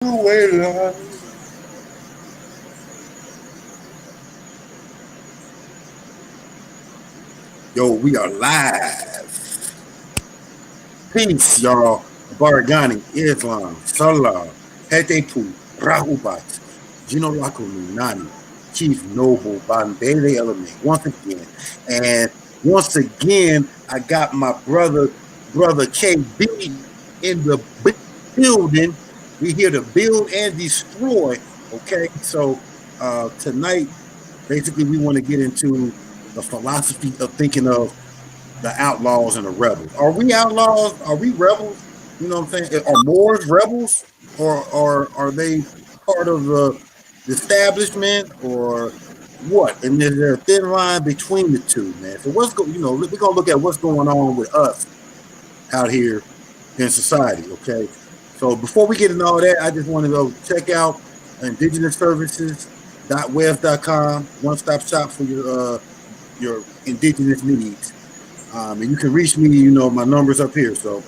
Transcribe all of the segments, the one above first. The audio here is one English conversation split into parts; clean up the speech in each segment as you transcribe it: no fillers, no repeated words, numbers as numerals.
Well, yo, we are live. Peace, y'all. Baragani, Islam, Salah, Hetepu, Rahubat, Gino Nani, Chief Noble, Bandele Element, once again. And once again, I got my brother KB in the building. We here to build and destroy. Okay, so tonight, basically, we want to get into the philosophy of thinking of the outlaws and the rebels. Are we outlaws? Are we rebels? You know what I'm saying? Are Moors rebels, or are they part of the establishment, or what? And is there a thin line between the two, man? So what's going? We're gonna look at what's going on with us out here in society. Okay. So before we get into all that, I just want to go check out Indigenous Services.web.com, one stop shop for your indigenous needs. And you can reach me, my number's up here. So,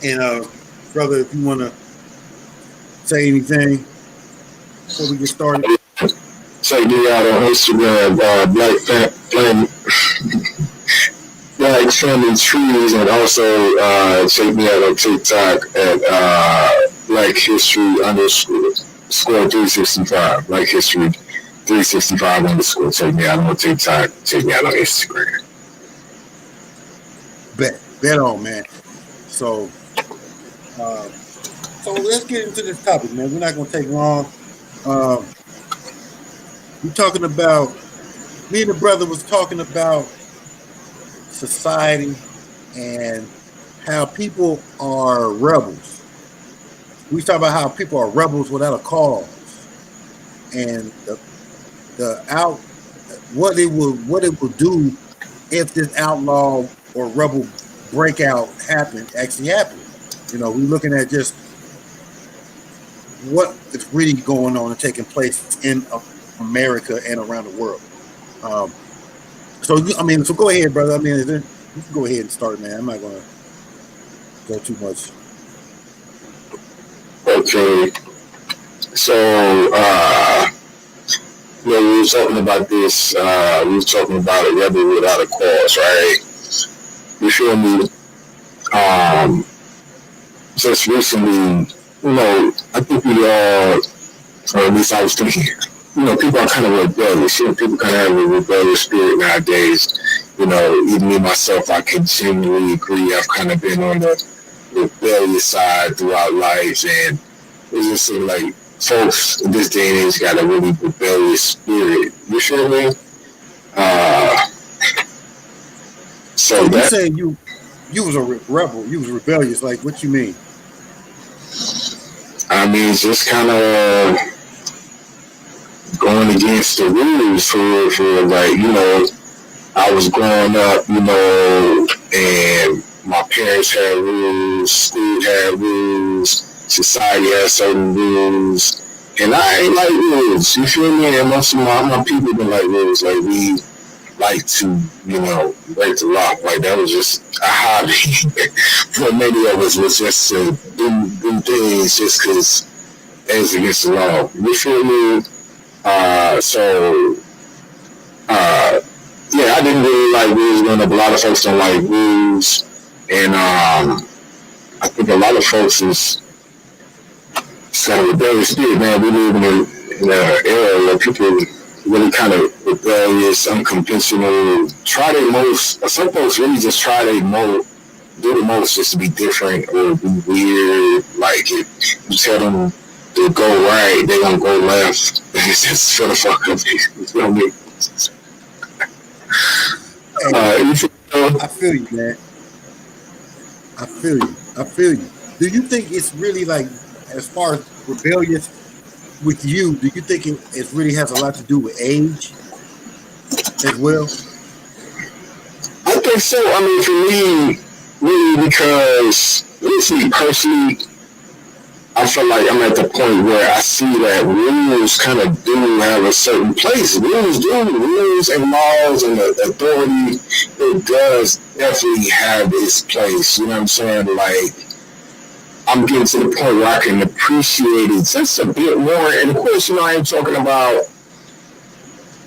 and brother, if you want to say anything before we get started. Check me out on Instagram, Black Family Trees, and also check me out on TikTok at Black History underscore 365. Black History 365 underscore. Check me out on TikTok. Check me out on Instagram. Bet on, man. So let's get into this topic, man. We're not going to take long. We're talking about, me and the brother was talking about society and how people are rebels. We talk about how people are rebels without a cause, and what it will do if this outlaw or rebel breakout actually happened. We're looking at just what is really going on and taking place in America and around the world. So go ahead, brother. You can go ahead and start, man. I'm not going to go too much. Okay. So, we were talking about this. We were talking about a rebel without a cause, right? You feel me? Just recently, I think we all, or at least I was thinking, people are kind of rebellious. People kind of have a rebellious spirit nowadays. Even me myself, I can genuinely agree. I've kind of been on the rebellious side throughout life, and it just seems like folks in this day and age got a really rebellious spirit. You feel me? So you saying you was a rebel, you was rebellious? Like, what you mean? I mean, just kind of going against the rules for like, I was growing up, and my parents had rules, school had rules, society had certain rules, and I ain't like rules. You feel me? And most of my people been like rules. Like, we like to, break the law. Like, that was just a hobby for many of us, was just to do things just because it's against the law. You feel me? Yeah, I didn't really like rules growing up. A lot of folks don't like rules, and I think a lot of folks is kind of rebellious spirit, man. We live in an era where people really kind of rebellious, unconventional, try their most. Some folks really just try their most, do the most just to be different or be weird. Like, if you tell them to go right, they gonna go left. It's just for the fuck of it. You feel me? I feel you, man. I feel you. Do you think it's really, like, as far as rebellious with you, do you think it really has a lot to do with age as well? I think so. I mean, for me, really, because, at least me personally, I feel like I'm at the point where I see that rules kind of do have a certain place. Rules and laws and the authority, it does definitely have its place. You know what I'm saying? Like, I'm getting to the point where I can appreciate it just a bit more. And of course, I ain't talking about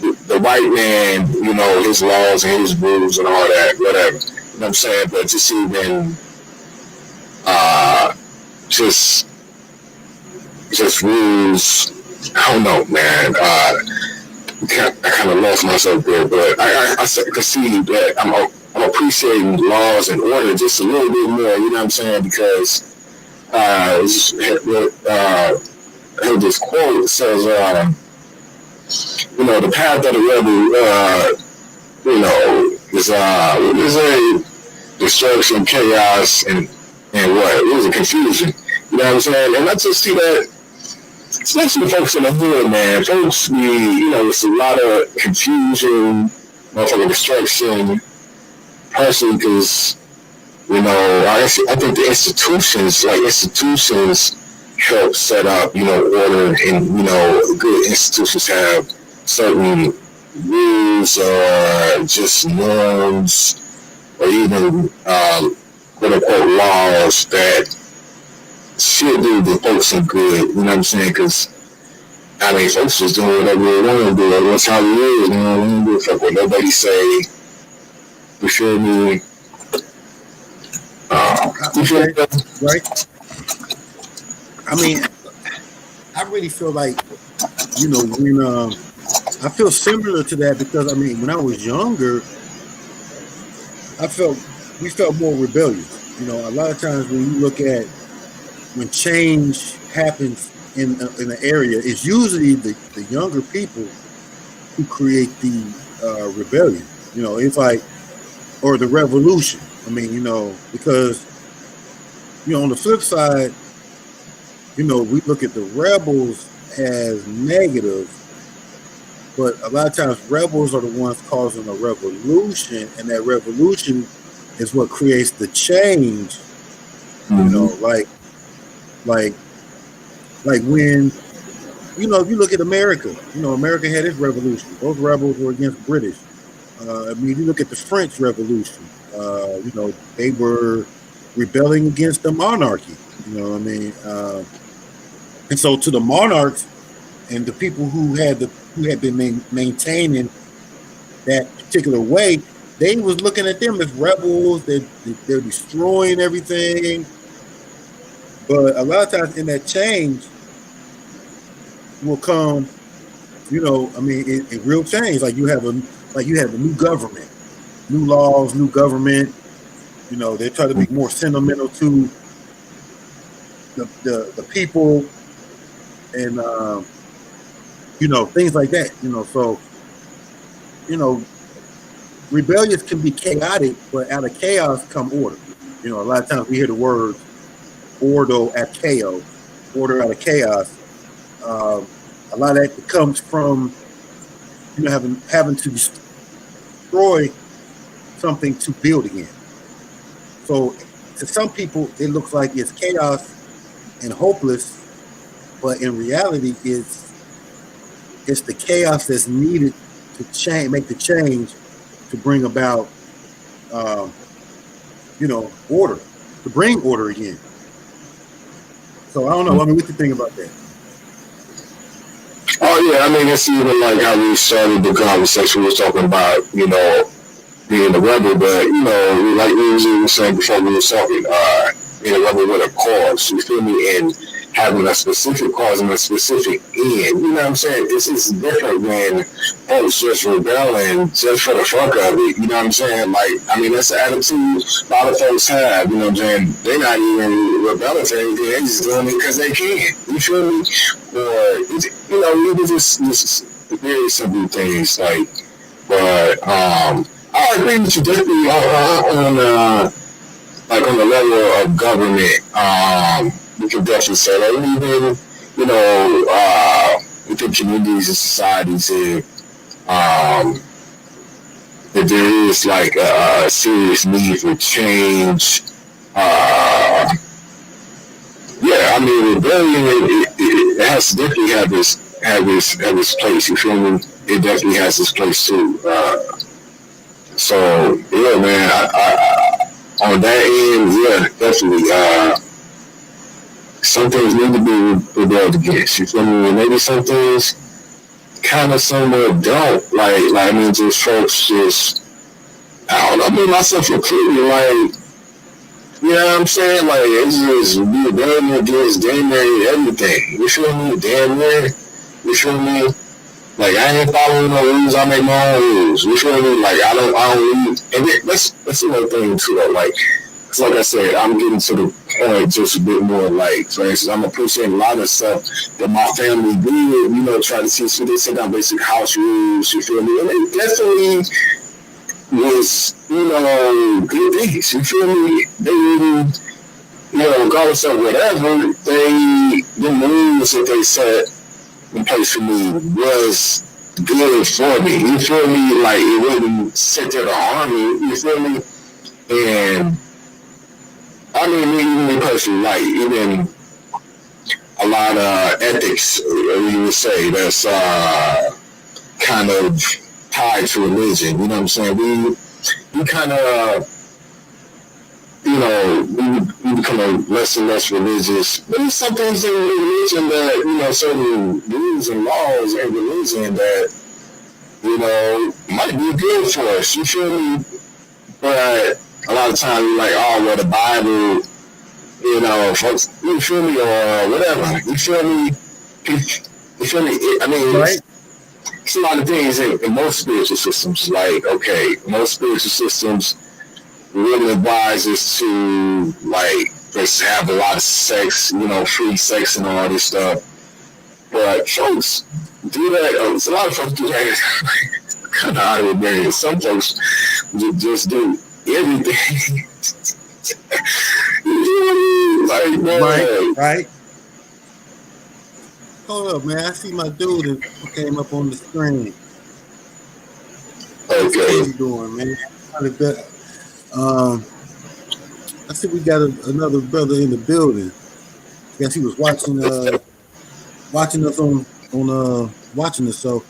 the white man, his laws and his rules and all that, whatever. You know what I'm saying? But just even uh, just just rules. I don't know, man. I kind of lost myself there, but I can see that I'm appreciating laws and order just a little bit more. You know what I'm saying? Because I heard this quote. It says, the path of the rebel, is what is it? Destruction, chaos, and what? It was a confusion. You know what I'm saying? And I just see that, especially folks in the hood, man. Folks be, it's a lot of confusion, motherfucking destruction, personally, because, I think the institutions help set up, order, and, good institutions have certain rules or just norms or even, quote unquote, laws that should do the folks some good, you know what I'm saying? Because, folks just doing whatever they want to do. That's how it is, We don't give a fuck what nobody say. You feel me? You feel me? Right? I mean, I really feel like, when I feel similar to that because when I was younger, we felt more rebellious. A lot of times when you look at when change happens in an area, it's usually the younger people who create the rebellion. It's like or the revolution. Because on the flip side, we look at the rebels as negative, but a lot of times rebels are the ones causing a revolution, and that revolution is what creates the change. Mm-hmm. Like when if you look at America, America had its revolution. Those rebels were against British. You look at the French Revolution. They were rebelling against the monarchy. And so to the monarchs and the people who had been maintaining that particular way, they was looking at them as rebels. They're destroying everything. But a lot of times in that change will come, in real change. Like you have a new government, new laws, new government. They try to be more sentimental to the people and things like that. So rebellions can be chaotic, but out of chaos come order. A lot of times we hear the word ordo at chaos, order out of chaos. A lot of that comes from having to destroy something to build again. So to some people, it looks like it's chaos and hopeless, but in reality, it's the chaos that's needed to make the change to bring about, order, to bring order again. So I don't know. What do you think about that? Oh yeah, it's even like how we started the conversation. We was talking about, being a rebel, but like we was even saying before we were talking, being a rebel with a cause, you feel me, and having a specific cause and a specific end. You know what I'm saying? It's different when folks just rebelling just for the fuck of it. You know what I'm saying? That's the attitude a lot of folks have. You know what I'm saying? They're not even rebelling for anything. They're just doing it because they can. You feel me? Or even just very simple things like. But I agree with you definitely on the level of government. We can definitely say that. Even within communities and societies, if there is like a serious need for change, rebellion it has to definitely have this place. You feel me? It definitely has this place too. So yeah, man. On that end, yeah, definitely. some things need to be rebelled against. You feel me? And maybe some things kind of somewhat don't. I mean, just folks just, I don't know, me myself included, you know what I'm saying? Like, it's just rebelling against damn near everything. You feel me? Damn near. You feel me? Like, I ain't following no rules. I make my own rules. You feel me? Like, I don't read. And that's another thing too. Though. Like I said, I'm getting to the point just a bit more. Like, for instance, I'm appreciating a lot of stuff that my family did. You know, try to teach me. They set down basic house rules. You feel me? And they definitely was, good things. You feel me? They didn't, regardless of whatever, the rules that they set in place for me was good for me. You feel me? Like, it wouldn't sit there to harm me. You feel me? And I mean, even me personally, like, even a lot of ethics, you would say, that's kind of tied to religion. You know what I'm saying? We kind of, we become less and less religious. But there's some things in religion that, certain rules and laws in religion that, might be good for us. You feel me? But a lot of times we're like, oh, well, the Bible, folks, you feel me, or whatever. You feel me? You feel me? I mean, Right. it's a lot of things in most spiritual systems. Like, okay, most spiritual systems really advise us to, like, just have a lot of sex, free sex and all this stuff. But folks do that. A lot of folks do that kind of out of the way. Some folks just do everything. Like, man. Right. Hold up, man. I see my dude that came up on the screen. What's Okay. King doing, man? Um, I see we got another brother in the building. Guess he was watching us on watching us. So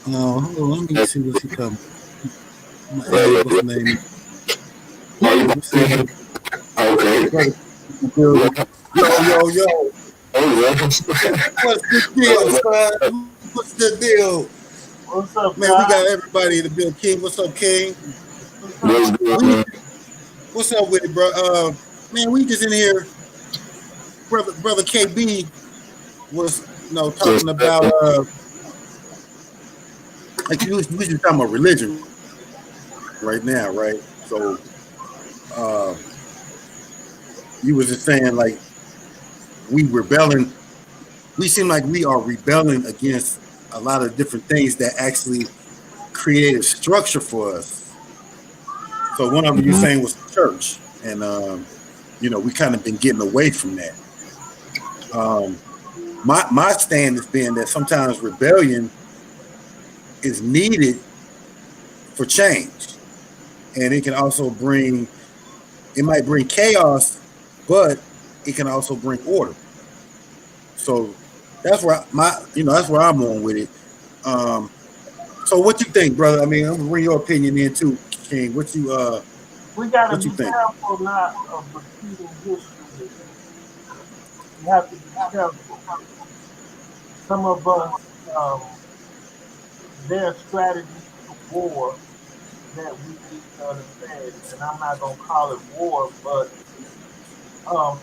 hold on, let me see what's he coming. I'm gonna add what's the name? Let's see if Okay. brother in the building. Yo. What's the deal, son? What's the deal? What's up, Man, we guys? got everybody in the building. King, what's up, King? What's going We on? what's up with it, bro? Man, we just in here. Brother KB was talking about like we just talking about religion right now, right? So uh you was just saying like we seem like we are rebelling against a lot of different things that actually create a structure for us. So one of them you saying was the church, and we kind of been getting away from that. Um, my stand has been that sometimes rebellion is needed for change, and it might bring chaos, but it can also bring order. So that's where I'm on with it. Um, so what you think, brother? I mean, I'm gonna bring your opinion in too, King. We gotta What you be think? careful not of repeating history. We have to be careful. Some of us, there are strategies to war that we need to understand, and I'm not gonna call it war, but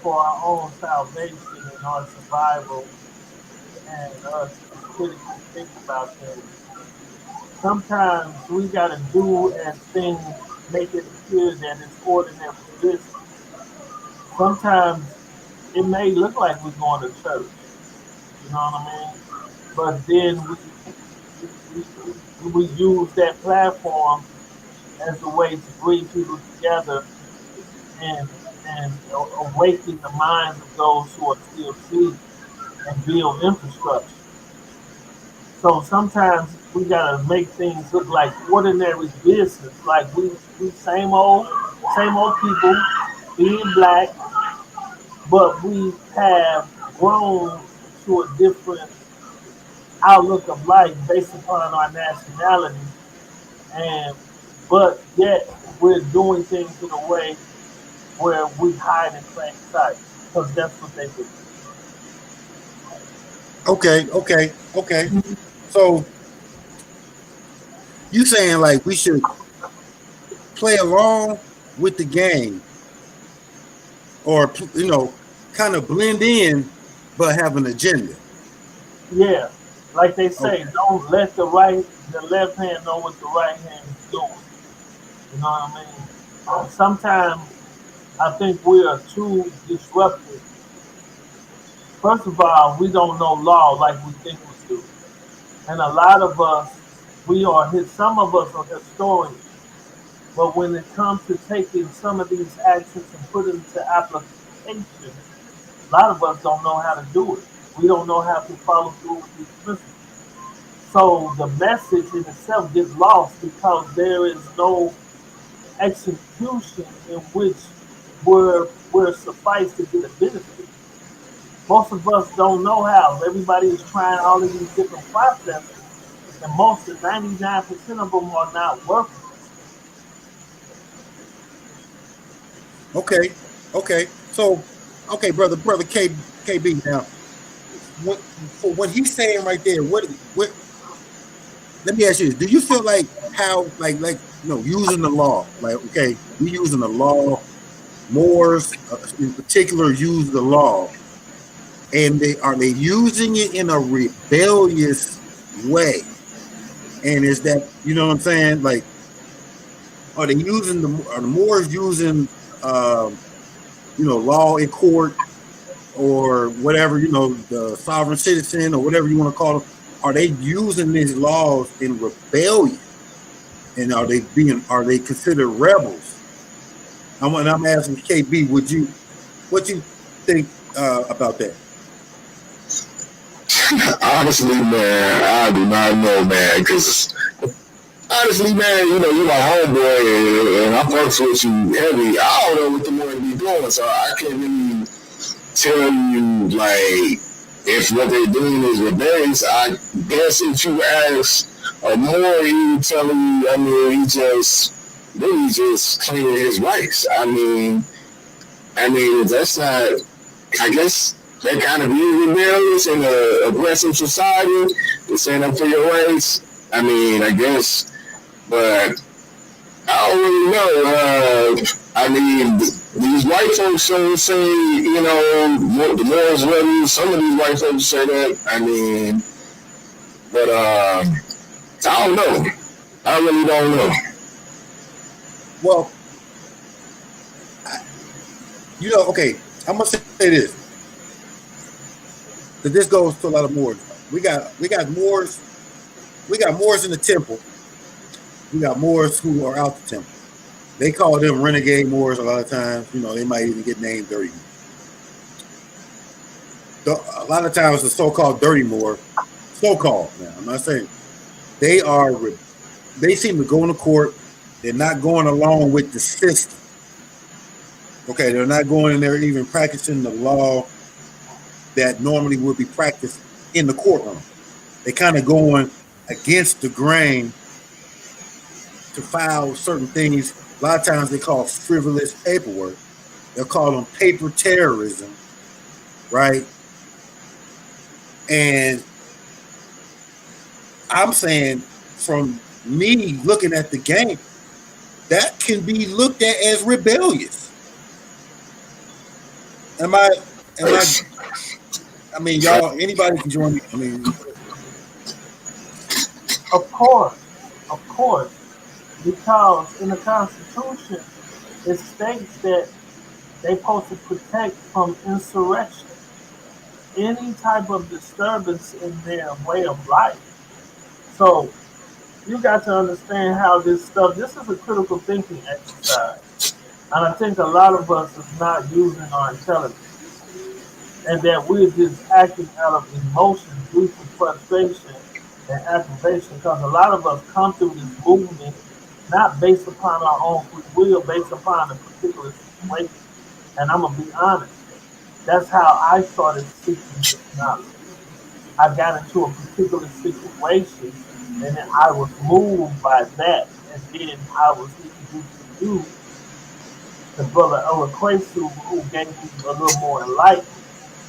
for our own salvation and our survival, and us to critically think about things. Sometimes we gotta do as things make it appear that it's ordinary business. Sometimes it may look like we're going to church, you know what I mean? But then we use that platform as a way to bring people together and awaken the minds of those who are still asleep and build infrastructure. So sometimes we gotta make things look like ordinary business, like we same old people being black, but we have grown to a different outlook of life based upon our nationality, and but yet we're doing things in a way where we hide in plain sight. because that's what they believe. Okay. So you saying like we should play along with the game, or kind of blend in, but have an agenda. Yeah, like they say, Okay. don't let the left hand know what the right hand is doing. You know what I mean? Sometimes I think we are too disruptive. First of all, we don't know law like we think we do, and a lot of us, some of us are historians. But when it comes to taking some of these actions and putting it into application, a lot of us don't know how to do it. We don't know how to follow through with these principles. So the message in itself gets lost because there is no execution in which we're suffice to get a benefit. Most of us don't know how. Everybody is trying all of these different processes, and most of 99% of them are not working. Okay. Okay. So, okay, brother KB. Now, what for what he's saying right there? What? Let me ask you this: do you feel like how using the law? Like, okay, we using the law. Moors, in particular, use the law, and they using it in a rebellious way? And is that, you know what I'm saying? Like, are the Moors using law in court, or whatever, the sovereign citizen, or whatever you want to call them? Are they using these laws in rebellion, and are they considered rebels? I'm asking KB, what you think about that? Honestly, man, I do not know, man, because honestly, man, you my homeboy, and I fucks with you heavy. I don't know what the more be doing, so I can't really tell you, like, if what they're doing is rebellious. I guess if you ask a more, he would tell you, I mean, he just really just claiming his rights. I mean, that's not, I guess that kind of is rebellious in an aggressive society to stand up for your rights. I mean, I guess, but I don't really know. I mean, these white folks say, the more is ready. Some of these white folks say that. I mean, but I don't know. I really don't know. Well, okay, I'm gonna say this, because this goes to a lot of Moors. We got Moors, in the temple. We got Moors who are out the temple. They call them renegade Moors a lot of times. They might even get named dirty. A lot of times, the so-called dirty Moor, so-called. Now, I'm not saying they are. They seem to go into court. They're not going along with the system. Okay, they're not going in there even practicing the law that normally would be practiced in the courtroom. They kind of going against the grain to file certain things. A lot of times they call frivolous paperwork. They'll call them paper terrorism, right? And I'm saying, from me looking at the game, that can be looked at as rebellious. Am I? Am I? I mean, y'all. Anybody can join me. I mean, Of course, of course, because in the Constitution it states that they're supposed to protect from insurrection, any type of disturbance in their way of life. So you got to understand how this stuff. This is a critical thinking exercise, and I think a lot of us is not using our intelligence, and that we're just acting out of emotion due to frustration and aggravation. Because a lot of us come through this movement not based upon our own free will, based upon a particular situation. And I'm gonna be honest, that's how I started seeking this knowledge. I got into a particular situation, and then I was moved by that, and then I was introduced to you the brother Eloquasu, who gave me a little more enlightenment.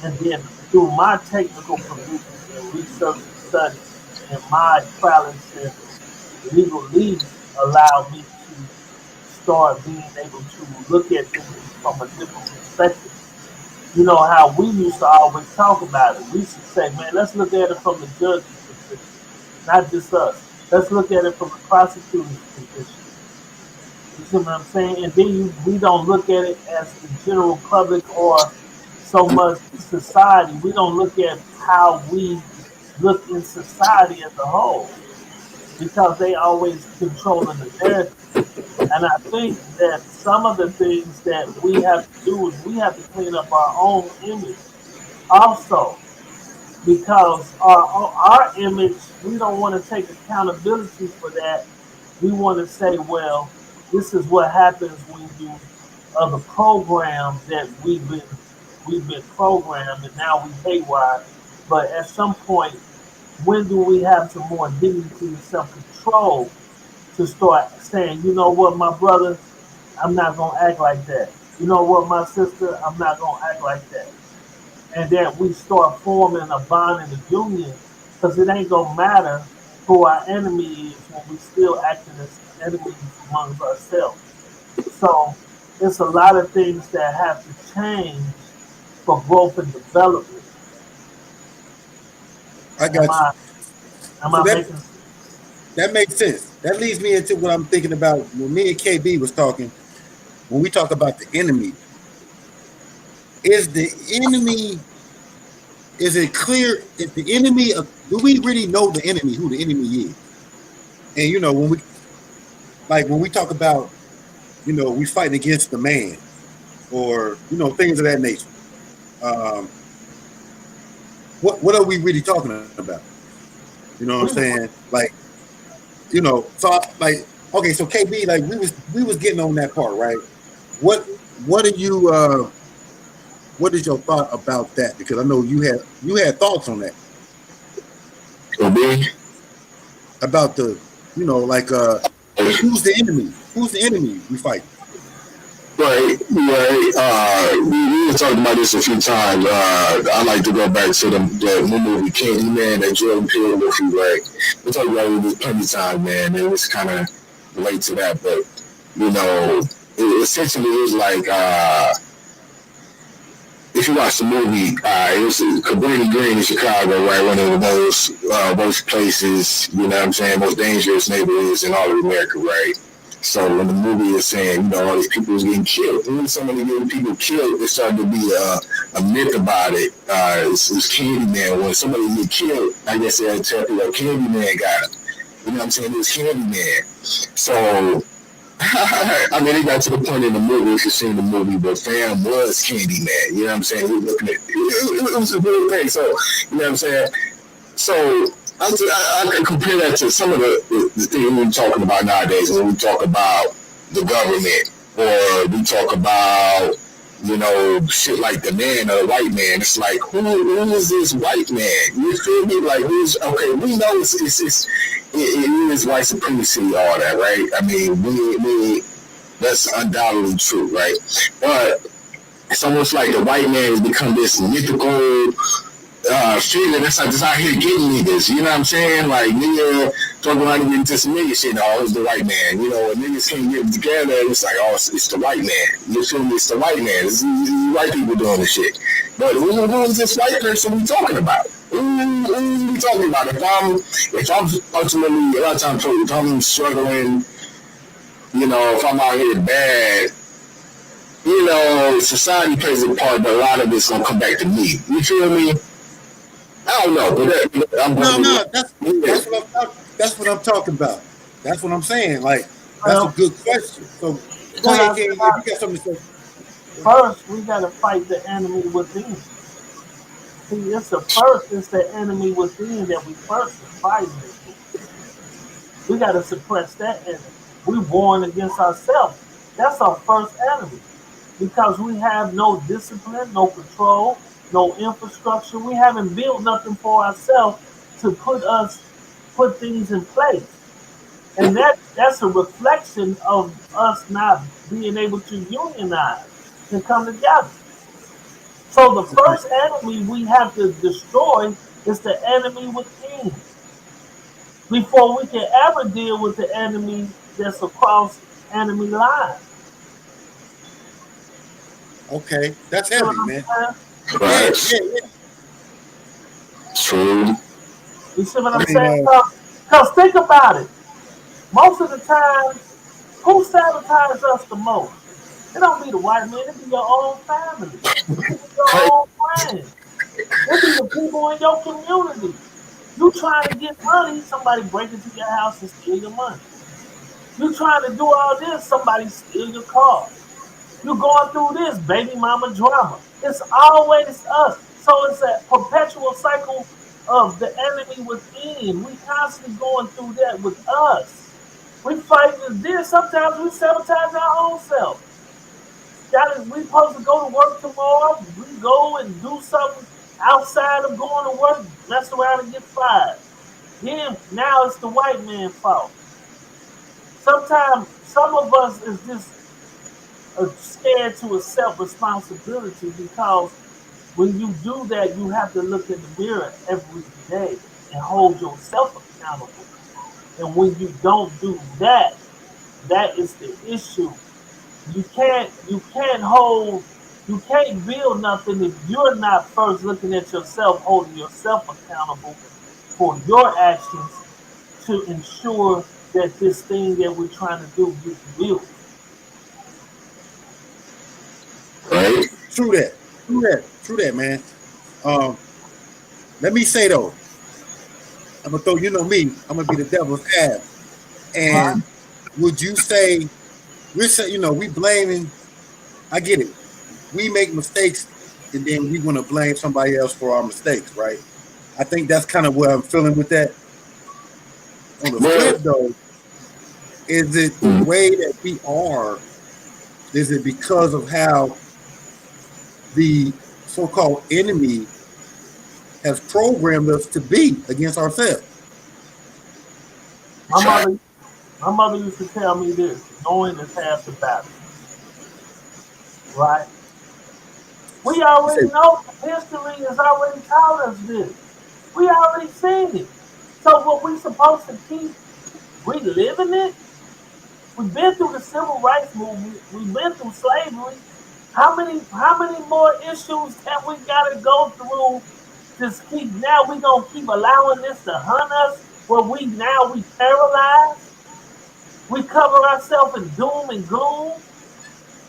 And then through my technical provisions and research and studies and my prowess in legalese allowed me to start being able to look at things from a different perspective. You know how we used to always talk about it. We used to say, man, let's look at it from the judge's position, not just us. Let's look at it from the prosecutor's position. You see what I'm saying? And then we don't look at it as the general public or so much society. We don't look at how we look in society as a whole because they always controlling the narrative. And I think that some of the things that we have to do is we have to clean up our own image also because our image, we don't want to take accountability for that. We want to say, well, this is what happens when you the program that we've been programmed and now we haywire. But at some point, when do we have some more dignity and self control to start saying, you know what, my brother, I'm not gonna act like that. You know what, my sister, I'm not gonna act like that. And that we start forming a bond and a union, because it ain't gonna matter who our enemy is when we still acting as enemies amongst ourselves. So it's a lot of things that have to change for growth and development. I Am got you. I am So I that making sense? that makes sense. That leads me into what I'm thinking about when me and KB was talking. When we talk about the enemy, is the enemy? Is it clear? Is the enemy? Do we really know the enemy? Who the enemy is? And when we talk about we fighting against the man or things of that nature. Um, what are we really talking about? You know what I'm We, saying? Like like okay, so KB, like we was getting on that part, right? What what are you what is your thought about that? Because I know you had thoughts on that So then, about the like who's the enemy? Who's the enemy we fight? right, right. We talked about this a few times. I like to go back to the movie Candyman that Jordan Peele with you, right? We talked about it plenty of times, man. It was kind of relate to that, but it essentially is like if you watch the movie, it was Cabrini Green in Chicago, right? One of the worst places, you know what I'm saying, most dangerous neighborhoods in all of America, right? So when the movie is saying, all these people was getting killed, and when so many getting people killed, there started to be a myth about it. It's Candyman. When somebody get killed, I guess they'll tell people, Candyman got him. You know what I'm saying? It was Candyman. So I mean, it got to the point in the movie, if you've seen the movie, but fam was Candyman. You know what I'm saying? We were looking at it was a real thing. So, you know what I'm saying? So, I can compare that to some of the things we're talking about nowadays when we talk about the government or we talk about, shit like the man or the white man. It's like, who is this white man? You feel me? Like, okay, we know it is white supremacy, all that, right? I mean, that's undoubtedly true, right? But it's almost like the white man has become this mythical figure that's like just out here getting niggas. You know what I'm saying? Like nigga talking about getting some nigga shit. Oh, it's the white man. When niggas can't get together, it's like, oh, it's the white man. You feel me? It's the white man. It's white people doing this shit. But who is this white person we talking about? Who we talking about? If I'm ultimately a lot of times if I'm struggling, if I'm out here bad, society plays a part, but a lot of it's gonna come back to me. You feel me? I don't know, but I'm No, probably no, that's what I'm talking about. That's what I'm saying. Like that's a well, good question. So go can ahead, I, King. can If I, you got something to say, first we got to fight the enemy within. See, it's the first, it's the enemy within that we first is fighting against. We got to suppress that enemy. We warn against ourselves. That's our first enemy because we have no discipline, no control, no infrastructure. We haven't built nothing for ourselves to put things in place. And that's a reflection of us not being able to unionize and come together. So the Okay. first enemy we have to destroy is the enemy within before we can ever deal with the enemy that's across enemy lines. Okay. That's You see what heavy, I'm man. saying? Yeah, Facts. yeah, yeah. True. You see what I I'm mean, saying? Because think about it. Most of the time, who sabotages us the most? It don't be the white man. It be your own family. It be your Right. own friends. It be the people in your community. You trying to get money, somebody break into your house and steal your money. You trying to do all this, somebody steal your car. You going through this baby mama drama. It's always us. So it's a perpetual cycle of the enemy within. We constantly going through that with us. We fighting this. Sometimes we sabotage our own self. That is, we supposed to go to work tomorrow. We go and do something outside of going to work, mess around and get fired. Then now it's the white man's fault. Sometimes some of us is just scared to accept responsibility because when you do that, you have to look in the mirror every day and hold yourself accountable. And when you don't do that, that is the issue. You can't build nothing if you're not first looking at yourself, holding yourself accountable for your actions to ensure that this thing that we're trying to do gets built. Right. true that. True that. True that, man. Um, Let me say though, I'm gonna throw you know me. I'm gonna be the devil's ad. Right? And would you say we're saying we blaming? I get it. We make mistakes, and then we want to blame somebody else for our mistakes, right? I think that's kind of where I'm feeling with that. On the Well, flip though, is it the mm, way that we are? Is it because of how the so-called enemy has programmed us to be against ourselves? My mother, my mother used to tell me this: knowing is half the battle. Right? We You say, already know history has already taught us this. We already seen it. So what we supposed to keep reliving it? We've been through the civil rights movement. We've been through slavery. How many more issues have we got to go through? Just keep now we gonna keep allowing this to hunt us where we paralyzed. We cover ourselves in doom and gloom.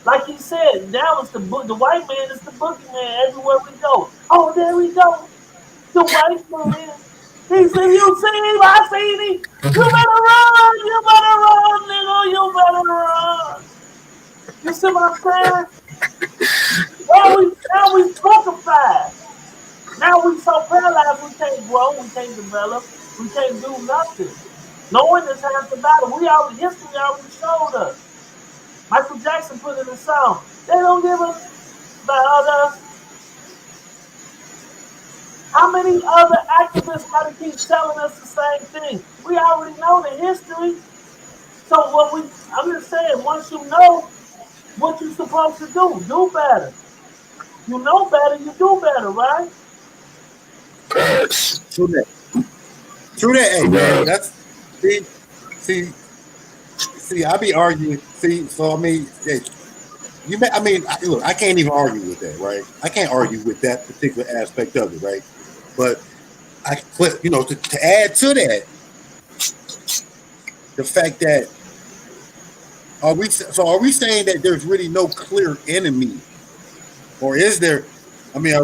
Like he said, now it's the white man is the boogeyman everywhere we go. Oh, there we go. The white man. He said, "You see him? I seen him. You better run. You better run, nigga. You better run." You see what I'm saying? Now we stupefied. Now we so paralyzed we can't grow, we can't develop, we can't do nothing. Knowing this half the battle. History already showed us. Michael Jackson put in a song. They don't give a about us. How many other activists got to keep telling us the same thing? We already know the history. So I'm just saying, once you know what you're supposed to do better. You know better, you do better, right? facts. true that. True that. Hey, man, Yeah. that's see, see, see. I be arguing. See, so I mean, hey, I mean, look, I can't even argue with that, right? I can't argue with that particular aspect of it, right? But but to add to that, the fact that are we saying that there's really no clear enemy, or is there? I mean,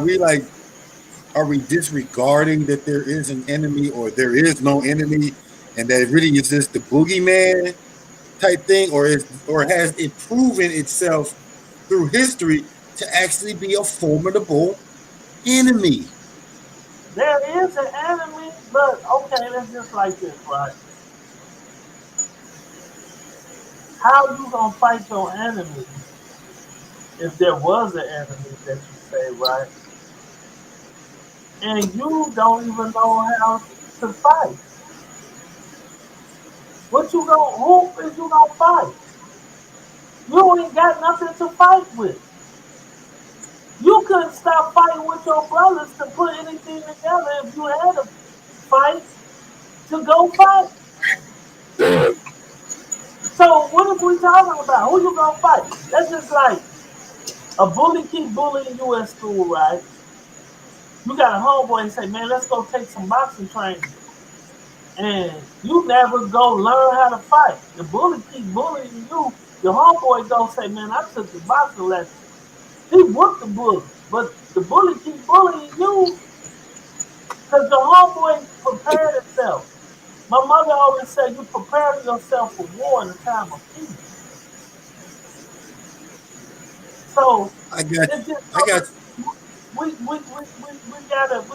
are we disregarding that there is an enemy, or there is no enemy, and that it really is just the boogeyman type thing, or has it proven itself through history to actually be a formidable enemy? There is an enemy, but okay, let's just like this, right? How you gonna fight your enemy if there was an enemy that you say, right? And you don't even know how to fight. What you gonna who is you gonna fight? You ain't got nothing to fight with. You couldn't stop fighting with your brothers to put anything together if you had to fight to go fight. Yeah. So what is we talking about? Who you gonna fight? That's just like a bully keep bullying you at school, right? You got a homeboy and say, man, let's go take some boxing training. And you never go learn how to fight. The bully keep bullying you. Your homeboy go say, man, I took the boxing lesson. He whooped the bully. But the bully keep bullying you because the homeboy prepared himself. My mother always said, you prepare yourself for war in a time of peace. So I got it's you. just I got we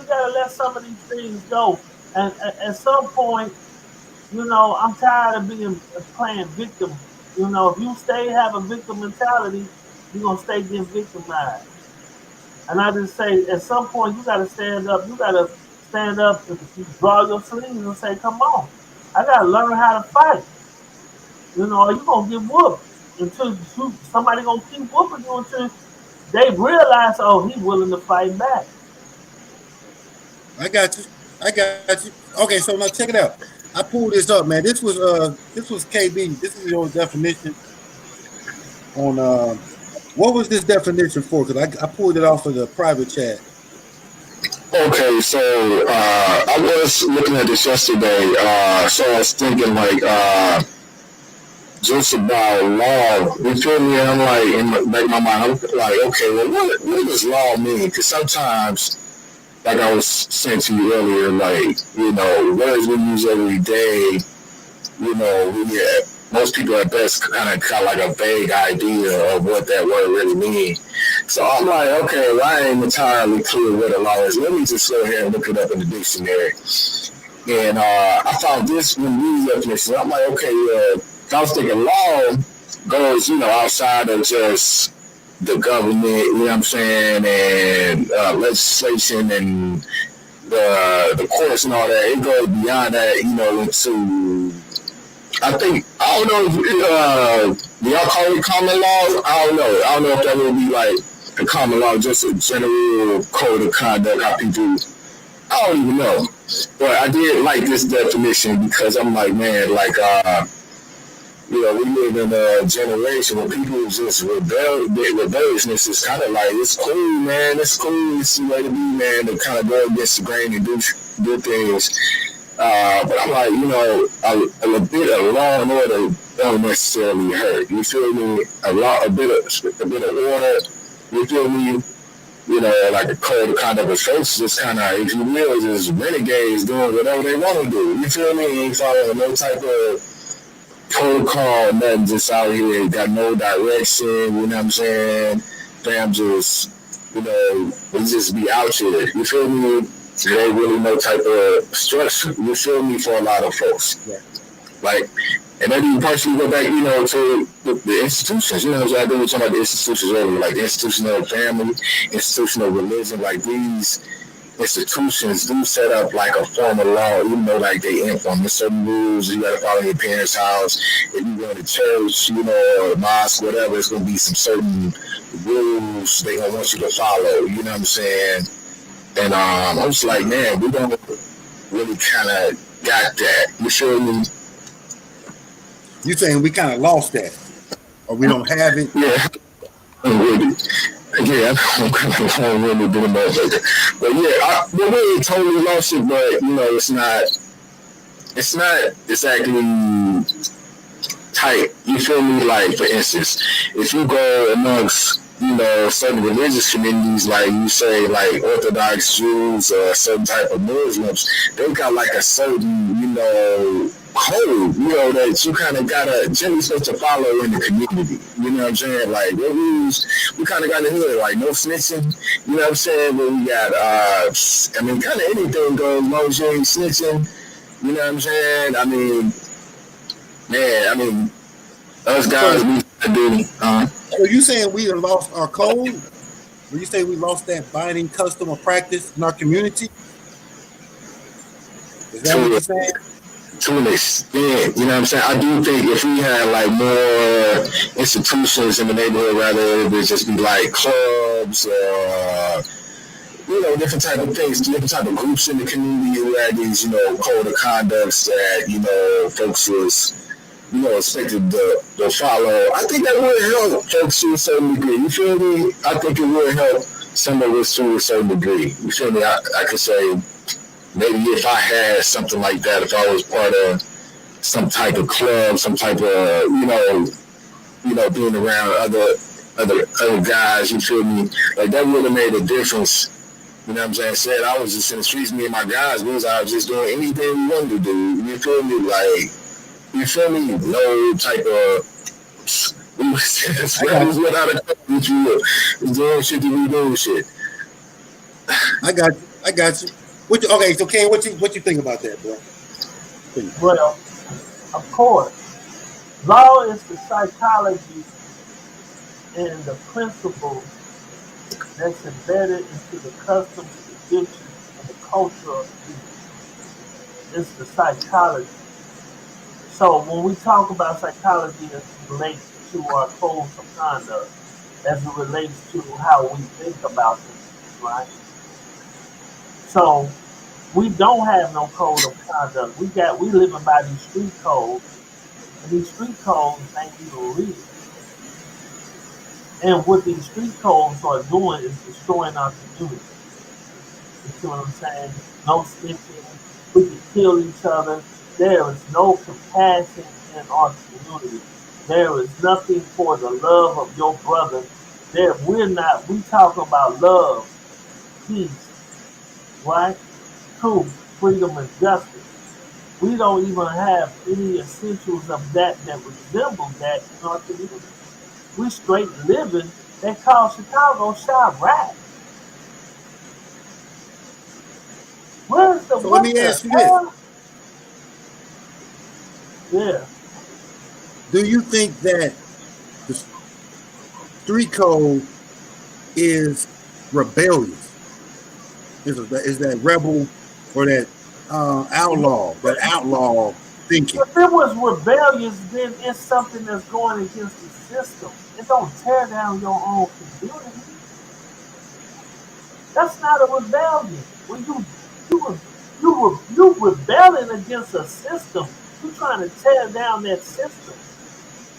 gotta let some of these things go. And at some point, I'm tired of being playing victim. If you stay have a victim mentality, you're gonna stay getting victimized. And I just say, at some point, you gotta stand up. You gotta stand up and draw your sleeves and say, "Come on, I gotta learn how to fight." Or you gonna get whooped until somebody gonna keep whooping you until they realize, oh, he's willing to fight back. I got you. I got you. Okay, so now check it out. I pulled this up, man. This was KB. This is your definition on what was this definition for? Because I pulled it off of the private chat. Okay, so I was looking at this yesterday. So I was thinking like just about law. You feel me? And I'm like in the back of my mind, I'm like, okay, well, what does law mean? Because sometimes, like I was saying to you earlier, like words we use every day, most people at best kind of got like a vague idea of what that word really means. So I'm like, okay, well, I ain't entirely clear what a law is. Let me just go ahead and look it up in the dictionary. And I found this when we definition. I'm like, okay, I was thinking law goes, outside of just the government, you know what I'm saying, and legislation and the courts and all that. It goes beyond that, into I don't know if do y'all call it common law? I don't know. I don't know if that would be like the common law, just a general code of conduct, how people. I don't even know. But I did like this definition because I'm like, man, like we live in a generation where people just rebelliousness is kind of like, it's cool, man. It's cool. It's the way to be, man, to kind of go against the grain and do things. But I'm like, a bit of law and order don't necessarily hurt. You feel me? A bit of order. You feel me? Like a code of conduct of folks just kind of, if you will, just renegades doing whatever they want to do. You feel me? Ain't following no type of protocol, nothing, just out here, got no direction, you know what I'm saying? Fam just, we just be out here, you feel me? There ain't really no type of structure, you feel me, for a lot of folks. Yeah. Like, and then you partially go back, to the institutions, I think we were talking about the institutions earlier, like the institutional family, institutional religion, like these institutions do set up like a form of law, even though like they implement certain rules. You gotta follow your parents' house. If you go to church, or mosque, whatever, it's gonna be some certain rules they gonna want you to follow. You know what I'm saying? And I'm just like, man, we don't really kind of got that. You feel me? You saying we kind of lost that, or we don't have it? Yeah, really. Yeah, I'm kind of really doing that. But yeah, we really totally lost it. But it's not. It's not exactly tight. You feel me? Like, for instance, if you go amongst certain religious communities, like you say, like Orthodox Jews or certain type of Muslims, they got like a certain code, that you kind of gotta generally supposed to follow in the community. You know what I'm saying? Like, what rules we kind of got in here, like no snitching. You know what I'm saying? But we got, kind of anything goes, as long as you ain't snitching. You know what I'm saying? Man, us So, guys, we do. so you saying we have lost our code? Or you say we lost that binding custom or practice in our community? Is that what To you're saying? to an extent. You know what I'm saying? I do think if we had like more institutions in the neighborhood, rather than just be like clubs or different type of things, different type of groups in the community who had these, code of conducts that, folks was, expected to follow. I think that would help folks to a certain degree. You feel me? I think it would help some of us to a certain degree. You feel me? I could say maybe if I had something like that, if I was part of some type of club, some type of, being around other guys, you feel me? Like that would have made a difference. You know what I'm saying? Said I was just in the streets, me and my guys, we was out just doing anything we wanted to do. You feel me? Like, you feel me? No type of we was without a cover with you. Doing shit to be doing shit. I got you. Okay, so Ken, what you think about that, bro? Well, of course, law is the psychology and the principles that's embedded into the customs, traditions, and the culture of people. It's the psychology. So when we talk about psychology as it relates to our codes of conduct, as it relates to how we think about things, right? So we don't have no code of conduct. We living by these street codes, and these street codes ain't even real. And what these street codes are doing is destroying our community. You see what I'm saying? No snitching. We can kill each other. There is no compassion in our community. There is nothing for the love of your brother. We talk about love, peace, right? Truth, freedom, and justice. We don't even have any essentials of that resemble that in our community. We straight living. They call Chicago Chirac. Where's the So let me wonder? ask you this: Yeah. do you think that the street code is rebellious? Is that rebel or that outlaw thinking? If it was rebellious, then it's something that's going against the system. It don't tear down your own community. That's not a rebellion. When you rebelling against a system, you trying to tear down that system.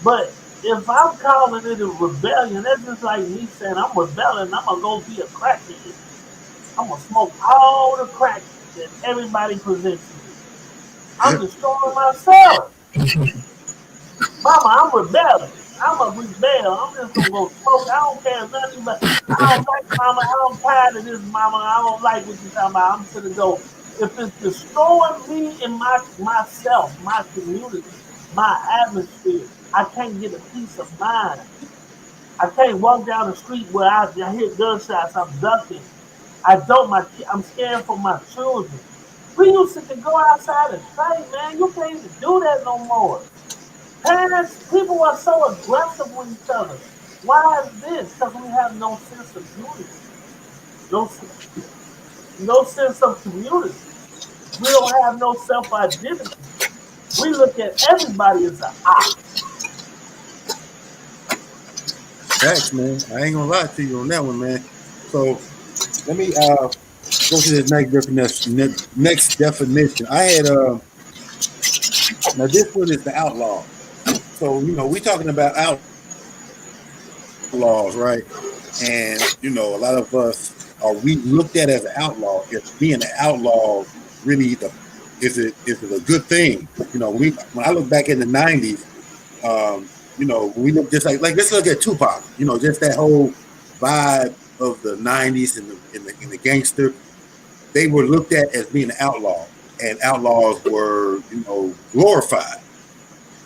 But if I'm calling it a rebellion, that's just like me saying I'm rebelling. I'm gonna go be a crackhead. I'm gonna smoke all the crack that everybody presents to me. I'm destroying myself. Mama, I'm rebelling. I'm a rebel. I'm just gonna go smoke. I don't care nothing but I don't like mama. I'm tired of this mama. I don't like what you're talking about. I'm gonna go. If it's destroying me and myself, my community, my atmosphere, I can't get a peace of mind. I can't walk down the street where I hear gunshots. I'm ducking. I'm scared for my children. We used to go outside and play, man. You can't even do that no more. Parents, people are so aggressive with each other. Why is this? Because we have no sense of unity, no, no sense of community. We don't have no self identity. We look at everybody as an ox. Facts, man. I ain't gonna lie to you on that one, man. So let me go to this next definition. Next definition. I had now this one is the outlaw. So we talking about outlaws, right? And a lot of us are we looked at as an outlaw. If being an outlaw really is it a good thing? When I look back in the '90s, we look just like let's look at Tupac. Just that whole vibe of the '90s and the gangster. They were looked at as being an outlaw, and outlaws were glorified.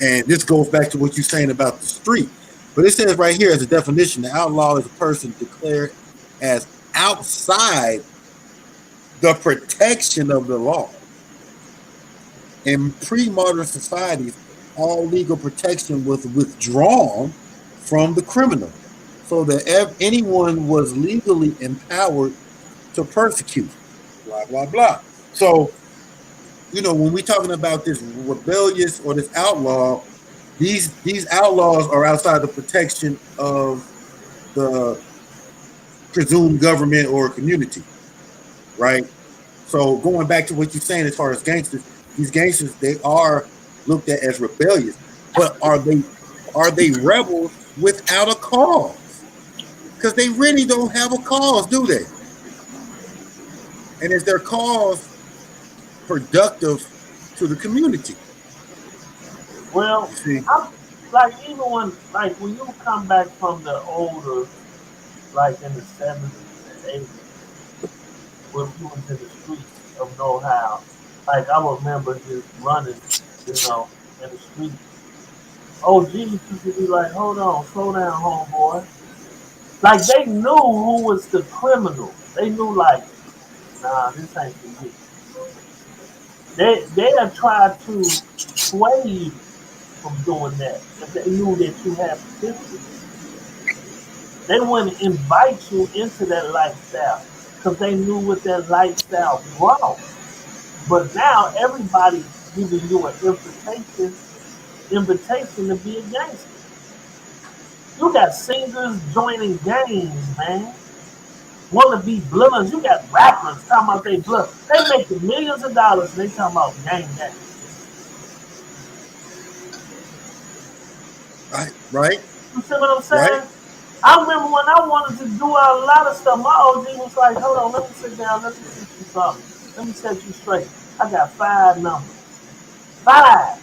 And this goes back to what you're saying about the street. But it says right here as a definition, the outlaw is a person declared as outside the protection of the law. In pre-modern societies, all legal protection was withdrawn from the criminal, so that anyone was legally empowered to persecute. Blah blah blah. So when we talking about this rebellious or this outlaw, these outlaws are outside the protection of the presumed government or community, right? So going back to what you're saying as far as gangsters, these gangsters they are looked at as rebellious, but are they rebels without a cause? Because they really don't have a cause, do they? And is their cause productive to the community? Well, You see, I'm like even when you come back from the older, like in the 70s and 80s, when we was in the streets of know how, like I remember just running, you know, in the streets. OGs used to be like, hold on, slow down, homeboy. Like they knew who was the criminal. They knew like, nah, this ain't for you. They had tried to sway you from doing that if they knew that you had potential. They wouldn't invite you into that lifestyle because they knew what that lifestyle brought. But now everybody's giving you an invitation to be a gangster. You got singers joining gangs, man. Want to be bloods. You got rappers talking about they blood. They making millions of dollars and they talking about gang. right, You see what I'm right. saying? I remember when I wanted to do a lot of stuff, my OG was like, hold on, let me sit down, let me teach you something. Let me set you straight. I got five numbers. Five.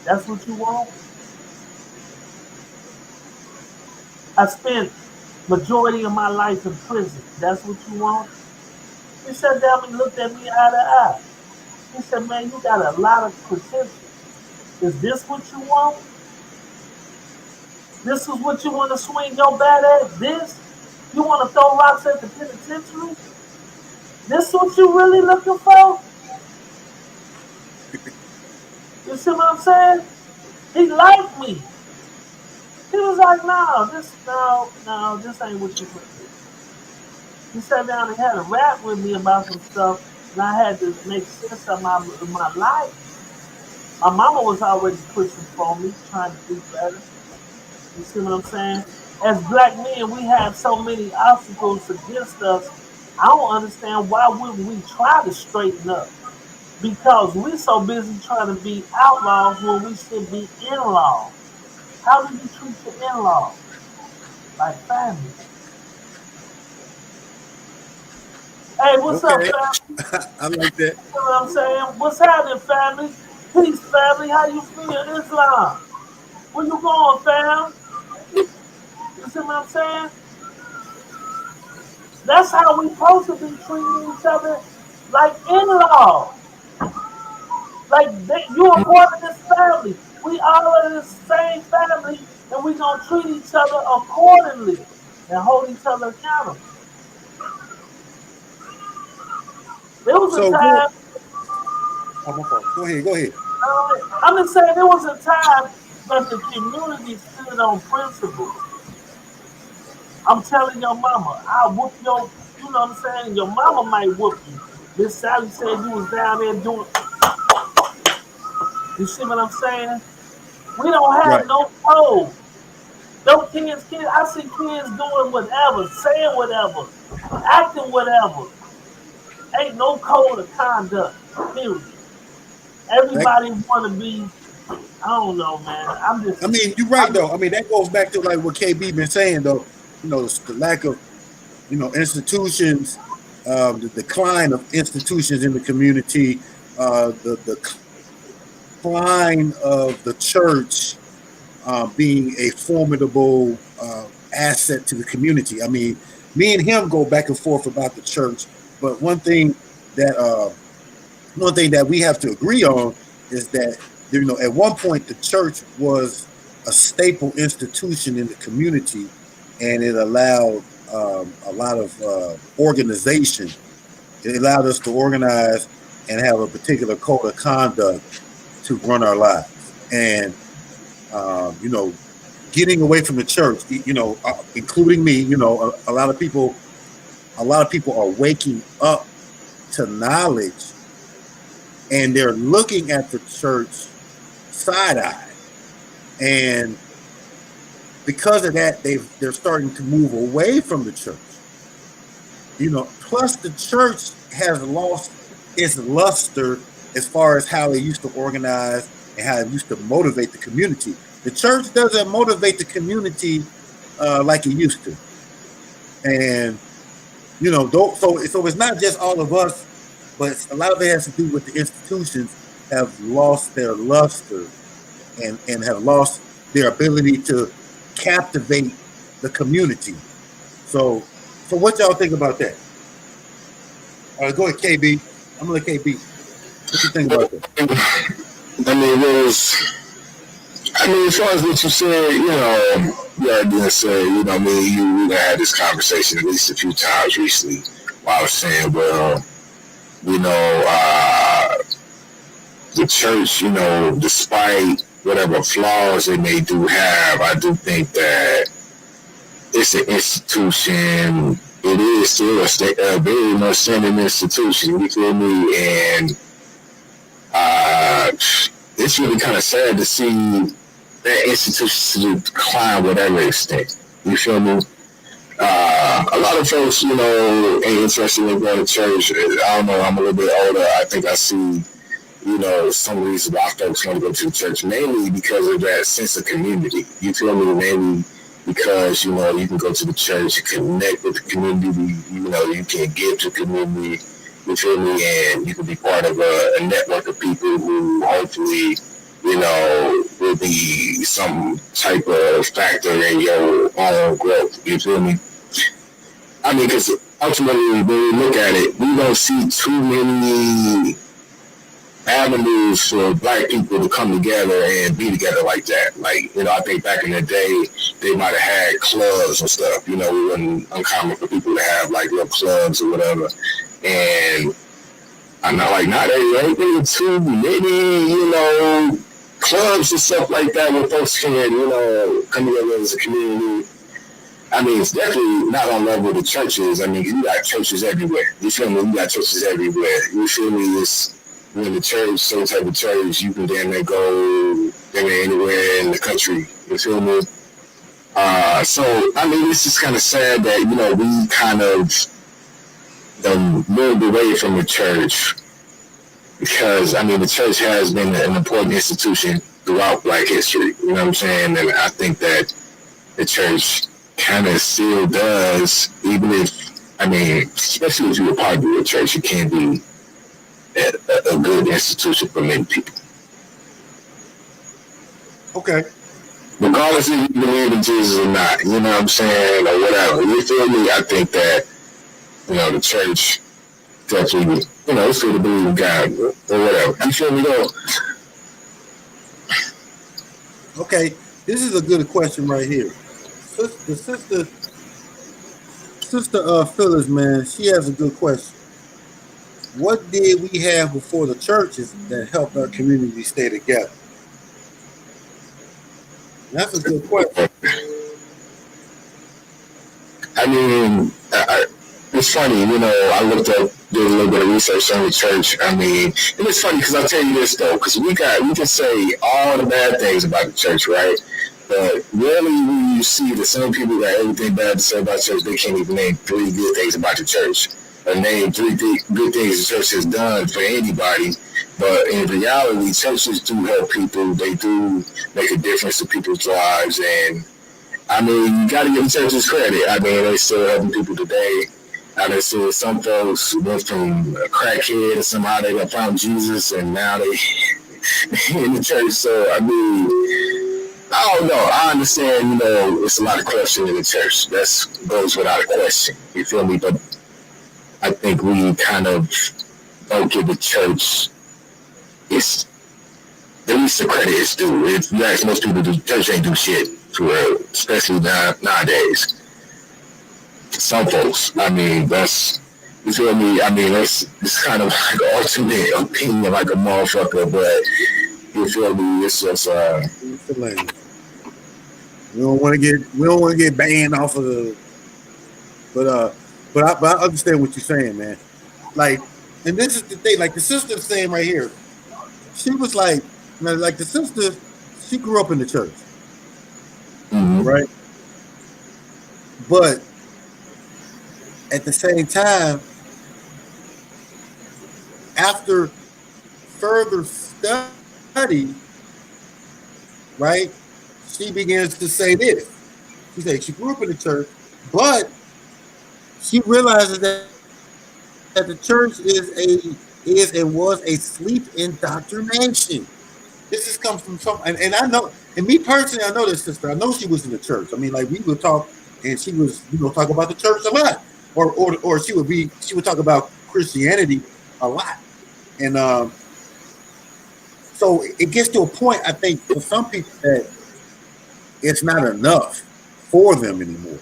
That's what you want? I spent majority of my life in prison. That's what you want? He sat down and looked at me eye to eye. He said, man, you got a lot of potential. Is this what you want? This is what you want to swing your bat at? This? You want to throw rocks at the penitentiary? This what you really looking for? You see what I'm saying? He liked me. He was like, no, this ain't what you put do. He sat down and had a rap with me about some stuff, and I had to make sense of my life. My mama was already pushing for me, trying to do better. You see what I'm saying? As black men, we have so many obstacles against us. I don't understand why wouldn't we try to straighten up? Because we so busy trying to be outlaws when we should be in-laws. How do you treat your in-laws? Like family. Hey, what's up, Okay, family? I like that. You know what I'm saying? What's happening, family? Peace, family. How you feel? Islam. Where you going, fam? You see what I'm saying? That's how we supposed to be treating each other like in-laws. Like you are part of this family. We all are the same family, and we gonna treat each other accordingly and hold each other accountable. There was a So go. time. Oh, my fault. Go ahead. Go ahead. I'm just saying there was a time that the community stood on principle. I'm telling your mama, I'll whoop your, you know what I'm saying? Your mama might whoop you. Miss Sally said you was down there doing, you see what I'm saying? We don't have Right. no code. No kids, I see kids doing whatever, saying whatever, acting whatever. Ain't no code of conduct, period. That, Everybody want to be, I don't know, man. I mean, you're right I'm just, though. I mean, that goes back to like what KB been saying though. The lack of institutions, the decline of institutions in the community, the decline of the church being a formidable asset to the community. I mean, me and him go back and forth about the church, but that one thing that we have to agree on is that at one point the church was a staple institution in the community, and it allowed a lot of organization. It allowed us to organize and have a particular code of conduct to run our lives. And getting away from the church, including me, a lot of people are waking up to knowledge and they're looking at the church side eye, and because of that, they're starting to move away from the church. Plus the church has lost its luster as far as how it used to organize and how it used to motivate the community. The church doesn't motivate the community like it used to, and so it's not just all of us, but a lot of it has to do with the institutions have lost their luster and have lost their ability to captivate the community. So what y'all think about that? All right, go ahead, KB. I'm gonna let KB. What you think about that? I mean, as far as what you said, you already said, we had this conversation at least a few times recently. Where I was saying, well, the church, despite whatever flaws it may do have, I do think that it's an institution. It is still a very much standing institution. You feel me? And it's really kind of sad to see that institution to decline whatever extent. You feel me? A lot of folks, ain't interested in going to church. I don't know. I'm a little bit older. I think I see, some reasons why folks want to go to church, mainly because of that sense of community. You feel me? Mainly because, you can go to the church, you connect with the community, you can give to the community, you feel me? And you can be part of a network of people who hopefully, will be some type of factor in your own growth. You feel me? I mean, because ultimately, when we look at it, we don't see too many avenues for black people to come together and be together like that. Like, I think back in the day, they might have had clubs and stuff. It wasn't uncommon for people to have like little clubs or whatever. And I'm not like, there ain't really too many, clubs and stuff like that where folks can, come together as a community. I mean, it's definitely not on level with the churches. I mean, you got churches everywhere. You feel me? You got churches everywhere. You feel me? It's when the church, some type of church, you can damn near go damn near anywhere in the country. You feel me? So, I mean, it's just kind of sad that, we kind of moved away from the church because, I mean, the church has been an important institution throughout Black history. You know what I'm saying? And I think that the church kind of still does, even if, I mean, especially if you're a part of the church, it can be a good institution for many people. Okay. Regardless if you believe in Jesus or not, you know what I'm saying, or whatever. You feel me? I think that, the church definitely, it's still to believe in God or whatever. You feel me though? Okay. This is a good question right here. Sister Phyllis, man, she has a good question. What did we have before the churches that helped our community stay together? That's a good question. I mean, it's funny, I looked up, did a little bit of research on the church. I mean, and it's funny because I'll tell you this though, because we can say all the bad things about the church, right? But rarely will you see the same people that everything bad to say about church, they can't even name 3 good things about the church. Or name 3 good things the church has done for anybody. But in reality, churches do help people. They do make a difference in people's lives. And, I mean, you got to give the churches credit. I mean, they still helping people today. I done seen some folks went from a crackhead and somehow they done found Jesus and now they in the church. So, I mean, I don't know. I understand, it's a lot of corruption in the church. That goes without a question. You feel me? But I think we kind of don't give the church its, at least the credit it's due. If you ask most people, the church ain't do shit for real, especially nowadays. Some folks, I mean, you feel me? I mean, it's kind of like an ultimate opinion, like a motherfucker, but you feel me? It's just we don't want to get banned off of the, but I understand what you're saying, man. Like, and this is the thing, like the sister's saying right here, she was like, now, like the sister, she grew up in the church, Mm-hmm. right? But at the same time, after further study, right, she begins to say this. She said she grew up in the church, but she realizes that the church is and was a sleep indoctrination. This just comes from some, and I know, and me personally, I know this sister. I know she was in the church. I mean, like we would talk, and she was, talk about the church a lot, or she would talk about Christianity a lot, and so it gets to a point. I think for some people that it's not enough for them anymore.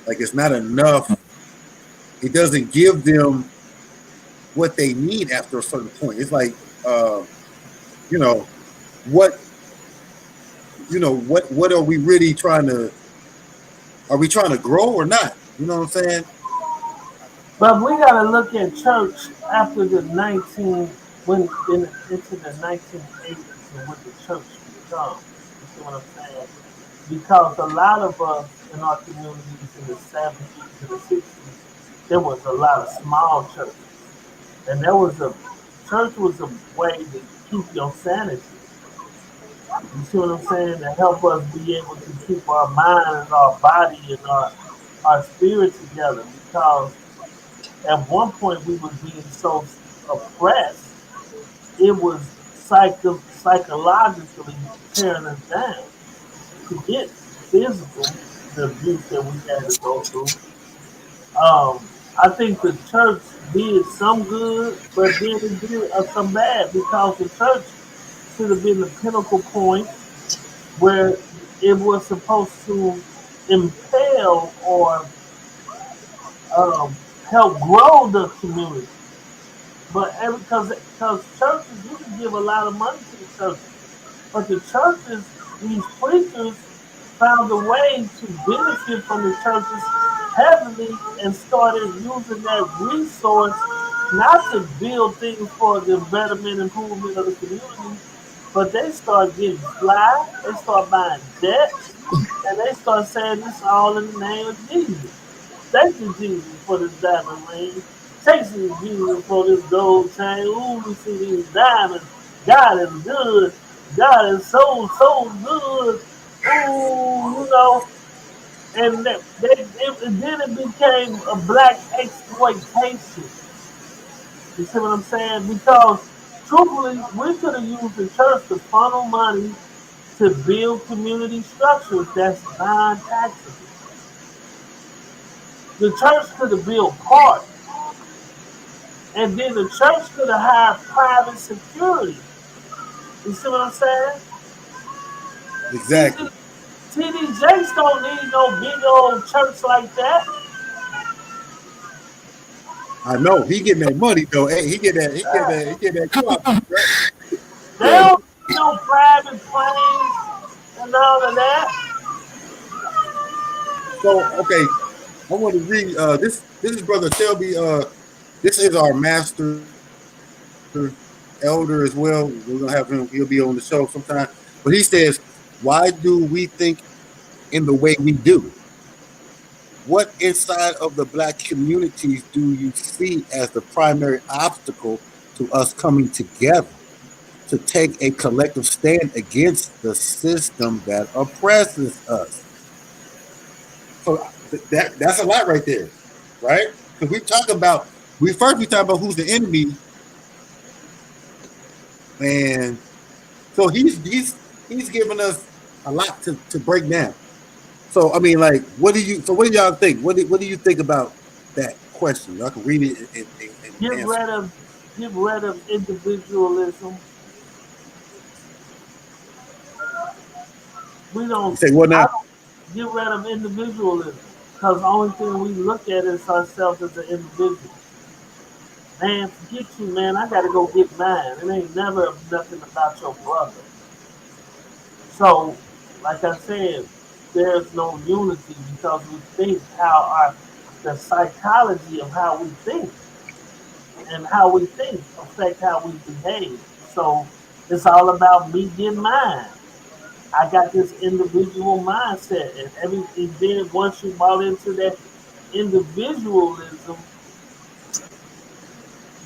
Like it's not enough. It doesn't give them what they need after a certain point. It's like, uh, you know, what what are we really trying to? Are we trying to grow or not? You know what I'm saying? But we gotta look at church after the 19 when into the 1980s and what the church become. You see what I'm saying? Because a lot of us in our communities in the 70s and the 60s, there was a lot of small churches, and there was a church was a way to keep your sanity. You see what I'm saying? To help us be able to keep our mind and our body and our spirit together. Because at one point we was being so oppressed, it was psychologically tearing us down to get physical, the abuse that we had to go through. I think the church did some good, but then it did some bad because the church should have been the pinnacle point where it was supposed to impel or um, help grow the community. But because churches, you can give a lot of money to the churches, but the churches, these preachers, found a way to benefit from the churches heavily and started using that resource not to build things for the betterment and improvement of the community, but they start getting fly, they start buying jets, and they start saying this all in the name of Jesus. Thank you, Jesus, for this diamond ring. Thank you, Jesus, for this gold chain. Ooh, we see these diamonds. God is good. God is so good. Ooh, and then it became a black exploitation. You see what I'm saying? Because truthfully, we could have used the church to funnel money to build community structures that's non-taxable. The church could have built parks, and then the church could have hired private security. You see what I'm saying? Exactly. TD, TD Jakes don't need no big old church like that. I know he getting that money though. Hey, he get that guap, right? They So don't need no private planes and all of that. okay, I want to read this. This is Brother Shelby. This is our master elder as well. We're gonna have him. He'll be on the show sometime. But he says, "Why do we think in the way we do? What inside of the black communities do you see as the primary obstacle to us coming together to take a collective stand against the system that oppresses us?" So that's a lot right there, right? Because we talk about who's the enemy, and so he's giving us a lot to break down. So I mean, like, what do y'all think? What do you think about that question? Y'all can read it Get and answer. rid of get rid of individualism. We You don't. say what I now? don't get rid of individualism because the only thing we look at is ourselves as an individual. Man, forget you, man. I gotta go get mine. It ain't never nothing about your brother. So, like I said, there's no unity because we think how our the psychology of how we think and how we think affect how we behave. So It's all about me getting mine. I got this individual mindset, and everything. Then once you bought into that individualism,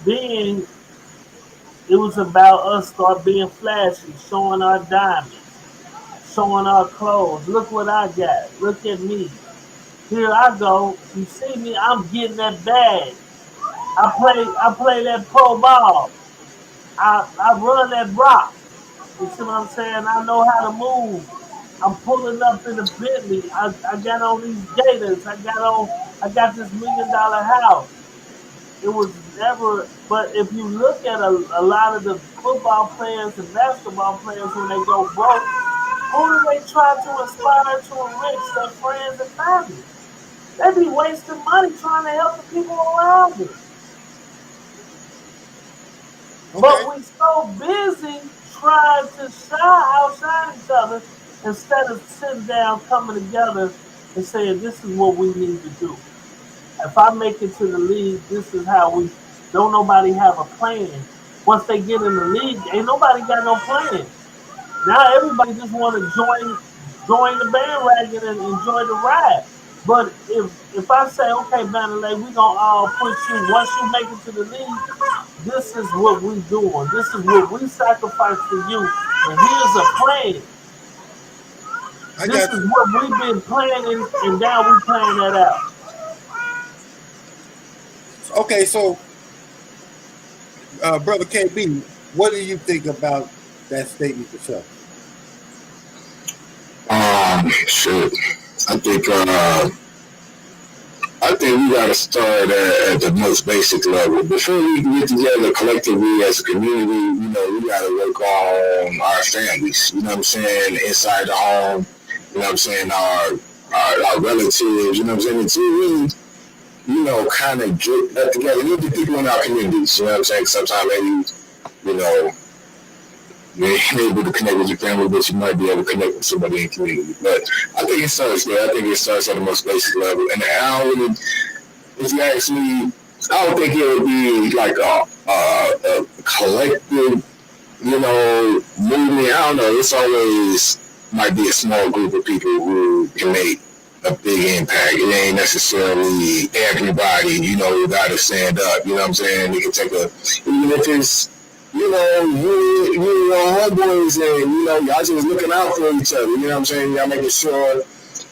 then it was about us start being flashy, showing our diamonds, showing our clothes. Look what I got. Look at me. Here I go. You see me? I'm getting that bag. I play that pro ball. I run that rock. You see what I'm saying? I know how to move. I'm pulling up in a Bentley. I got on these gators. I got this $1 million house. It was never, but if you look at a lot of the football players and basketball players when they go broke, who do they try to inspire to enrich their friends and family? They be wasting money trying to help the people around them. But Okay. we so busy trying to outshine each other instead of sitting down, coming together, and saying, "This is what we need to do. If I make it to the league, this is how we." Don't nobody have a plan. Once they get in the league, ain't nobody got no plan. Now everybody just want to join the bandwagon and enjoy the ride. But if I say, okay, Vanderlei, we gonna all put you once you make it to the league, this is what we doing. This is what we sacrifice for you. And here's a plan. I This got is you. what we've been planning, and now we playing that out. Okay, so brother KB, what do you think about that statement yourself? Shit. I think uh, I think we gotta start at the most basic level. Before we can get together collectively as a community, we gotta work on our families. You know what I'm saying? Inside the home. You know what I'm saying? Our relatives. You know what I'm saying? Until we kind of get that together. We need the people in our communities. You know what I'm saying? Sometimes maybe you know you ain't able to connect with your family, but you might be able to connect with somebody in the community. But I think it starts there. I think it starts at the most basic level. And I don't really, if you ask me, I don't think it would be like a collective, movement. I don't know. It's always might be a small group of people who can make a big impact. It ain't necessarily everybody, who got to stand up. You know what I'm saying? It can take even if it's you homeboys and y'all just looking out for each other. You know what I'm saying? Y'all making sure,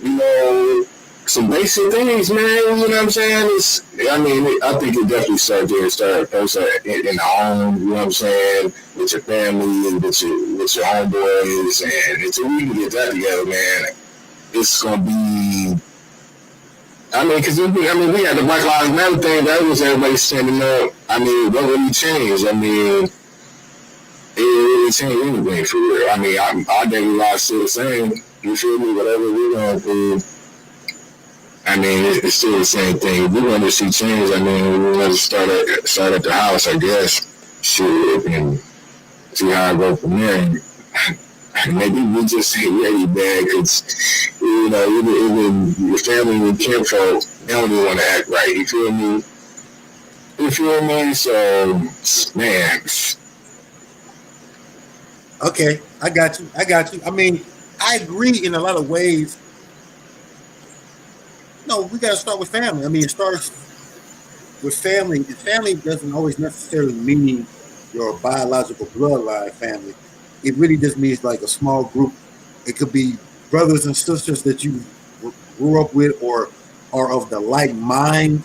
you know, some basic things, man. You know what I'm saying? I think it definitely starts there. Start first in the home. You know what I'm saying? With your family, with your homeboys, and until we can get that together, man, it's gonna be. We had the Black Lives Matter thing. That was everybody standing up. What really changed? It really change anything for real. Our daily life still the same. You feel me? Whatever we going through, it's still the same thing. We want to see change. We want to start at the house, I guess. Shit, and see how I go from there. And maybe we just ain't ready, man, because even your family and kinfolk, they don't even want to act right. You feel me? You feel me? So, man. Okay, I got you. I got you. I agree in a lot of ways. No, we got to start with family. It starts with family. And family doesn't always necessarily mean your biological bloodline family. It really just means like a small group. It could be brothers and sisters that you grew up with or are of the like mind.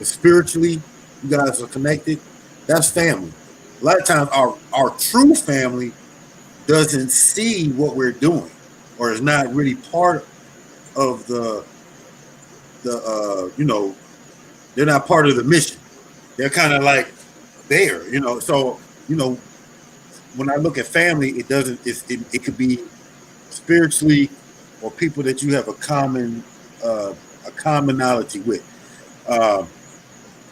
Spiritually, you guys are connected. That's family. A lot of times, our true family doesn't see what we're doing, or is not really part of the they're not part of the mission. They're kind of like there. So you know, when I look at family, it doesn't. It could be spiritually or people that you have uh, a commonality with. Uh,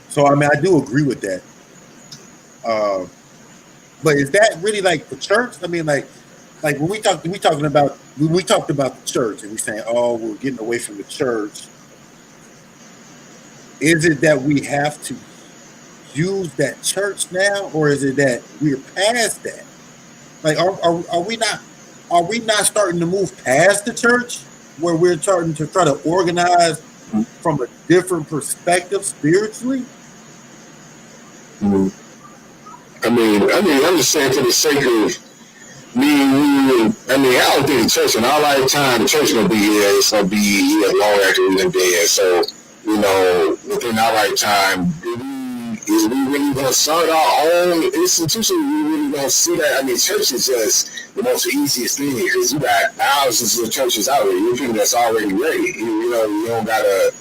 so I do agree with that. Uh, but is that really like the church? Like when we talked about the church and we saying, oh, we're getting away from the church. Is it that we have to use that church now, or is it that we're past that? Like, are we not starting to move past the church where we're starting to try to organize from a different perspective spiritually? Mm-hmm. I'm just saying for the sake of I don't think the church in our lifetime, the church gonna be here. It's gonna be here long after we've been dead. So, within our lifetime, is we really gonna start our own institution? We really gonna see that? Church is just the most easiest thing because you got thousands of churches out there. You think that's already ready. You don't gotta,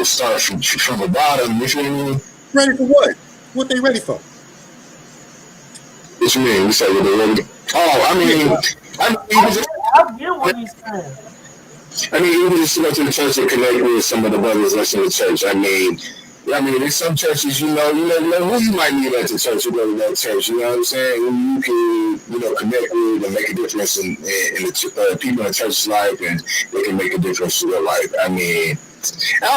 start from the bottom. You feel me? Ready for what? What they ready for? What you mean? You say what they ready? Oh, Yeah, even just, I get what he's saying. even just to go to the church and connect with some of the brothers that's in the church. There's some churches, you never know who you might meet at the church. You go to that church, you know what I'm saying? Who you can, connect with and make a difference in the people in the church's life, and they can make a difference in your life. I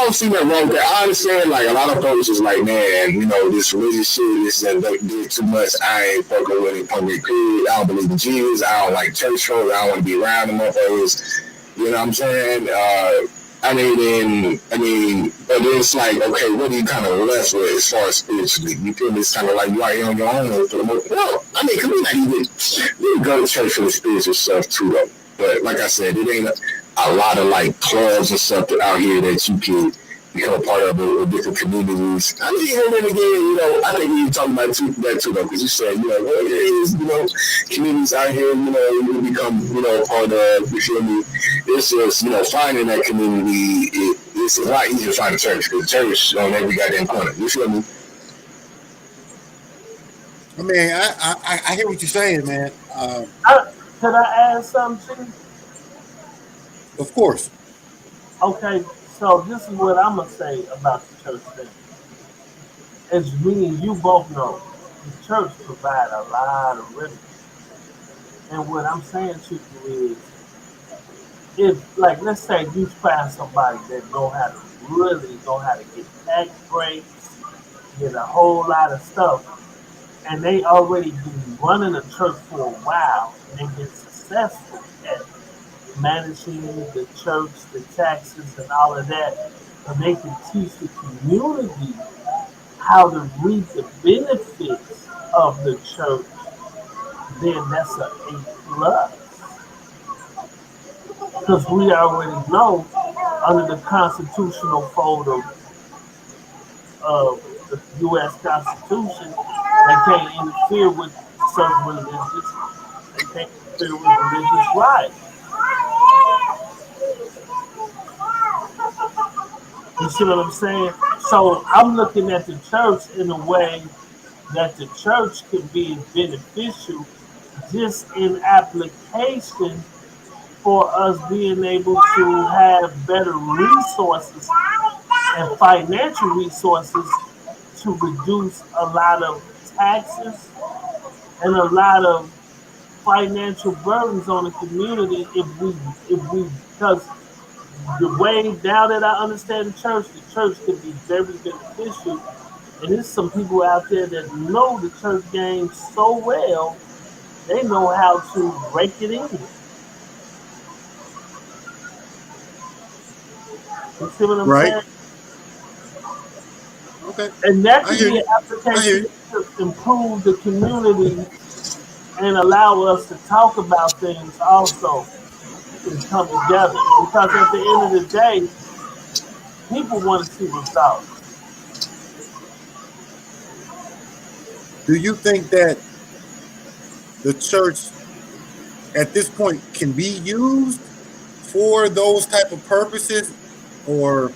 don't see that wrong with that. I understand, like, a lot of folks is like, man, this religious shit, this and that, did too much. I ain't fucking with it, period. I don't believe in Jesus. I don't like church folks. I don't want to be around them motherfuckers. You know what I'm saying? But it's like, okay, what are you kind of left with as far as spiritually? You feel it's kind of like you are on your own for the most. Well, cause we go to church for the spiritual stuff too, though. But like I said, it ain't a lot of like clubs and stuff out here that you can become a part of with different communities. And then again, I think we talking about that too, though, because you said, well, there is, communities out here, you become, part of, you feel me? It's just, finding that community, it's a lot easier to find a church, because the church on every goddamn corner, you feel me? I hear what you're saying, man. Could I add something to you? Of course. Okay, so this is what I'm gonna say about the church thing. As me and you both know, the church provide a lot of remedies. And what I'm saying to you is, if, like, let's say you find somebody that really know how to get tax breaks, get a whole lot of stuff, and they already been running a church for a while, and they've been successful at managing the church, the taxes, and all of that, and they can teach the community how to reap the benefits of the church, then that's a A plus. Because we already know under the constitutional fold of the U.S. Constitution, they can't interfere with certain religious, they can't interfere with religious rights. You see what I'm saying? So I'm looking at the church in a way that the church could be beneficial just in application for us being able to have better resources and financial resources to reduce a lot of taxes and a lot of financial burdens on the community if we because the way now that I understand the church can be very beneficial. And there's some people out there that know the church game so well, they know how to break it in. You see what I'm Right. saying? Okay. And that I could hear be you. an I hear application you. to improve the community and allow us to talk about things also and come together. Because at the end of the day, people want to see results. Do you think that the church at this point can be used for those type of purposes, or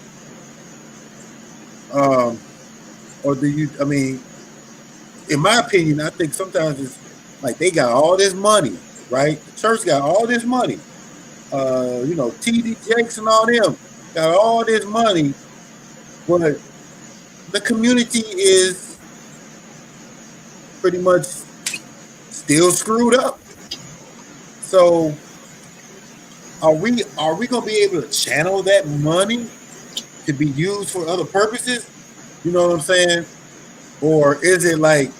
um, or do you? In my opinion, I think sometimes it's like they got all this money, right? The church got all this money. TD Jakes and all them got all this money, but the community is pretty much still screwed up. So are we gonna be able to channel that money to be used for other purposes? You know what I'm saying? Or is it like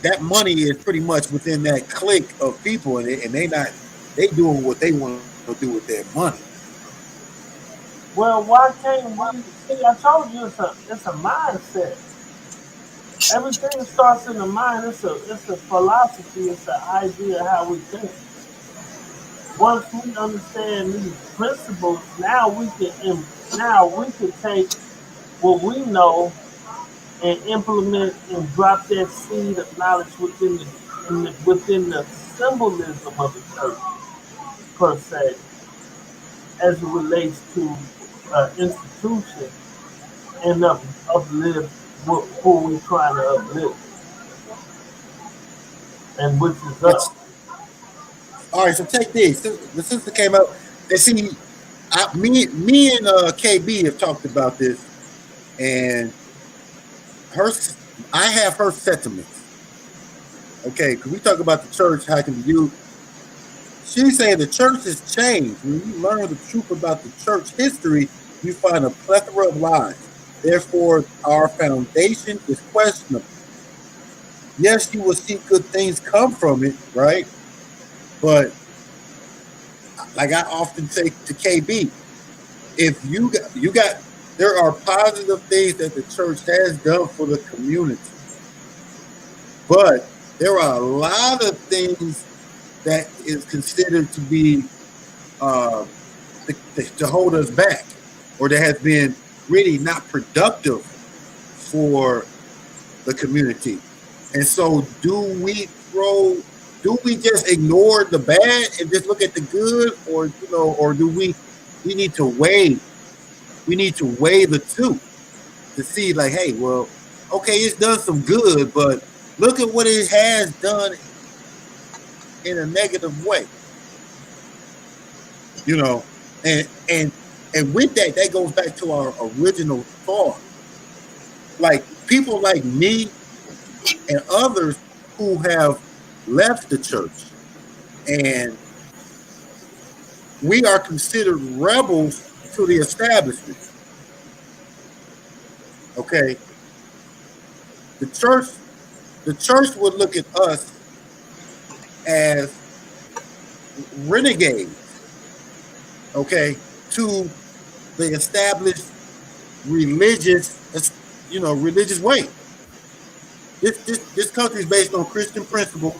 that money is pretty much within that clique of people, and they doing what they want to do with their money. Well, why can't we see? I told you it's a mindset. Everything starts in the mind. It's a philosophy. It's an idea how we think. Once we understand these principles, now we can take what we know and implement and drop that seed of knowledge within the symbolism of the church per se, as it relates to institution and uplift who we trying to uplift, and which is But us. all right, so take this. The sister came out and see, me and KB have talked about this, and her, I have her sentiments. Okay, because we talk about the church, how it can be used. She's saying the church has changed. When you learn the truth about the church history, you find a plethora of lies. Therefore, our foundation is questionable. Yes, you will see good things come from it, right? But like I often say to KB, if you got there are positive things that the church has done for the community, but there are a lot of things that is considered to be uh, to hold us back, or that has been really not productive for the community. And so, do we just ignore the bad and just look at the good, or or do we need to weigh the two to see, like, hey, well, okay, it's done some good, but look at what it has done in a negative way, you know, and and and with that, that goes back to our original thought. Like people like me and others who have left the church, and we are considered rebels to the establishment. Okay, the church the church would look at us as renegades. Okay, to the established religious, religious way. This country is based on Christian principles.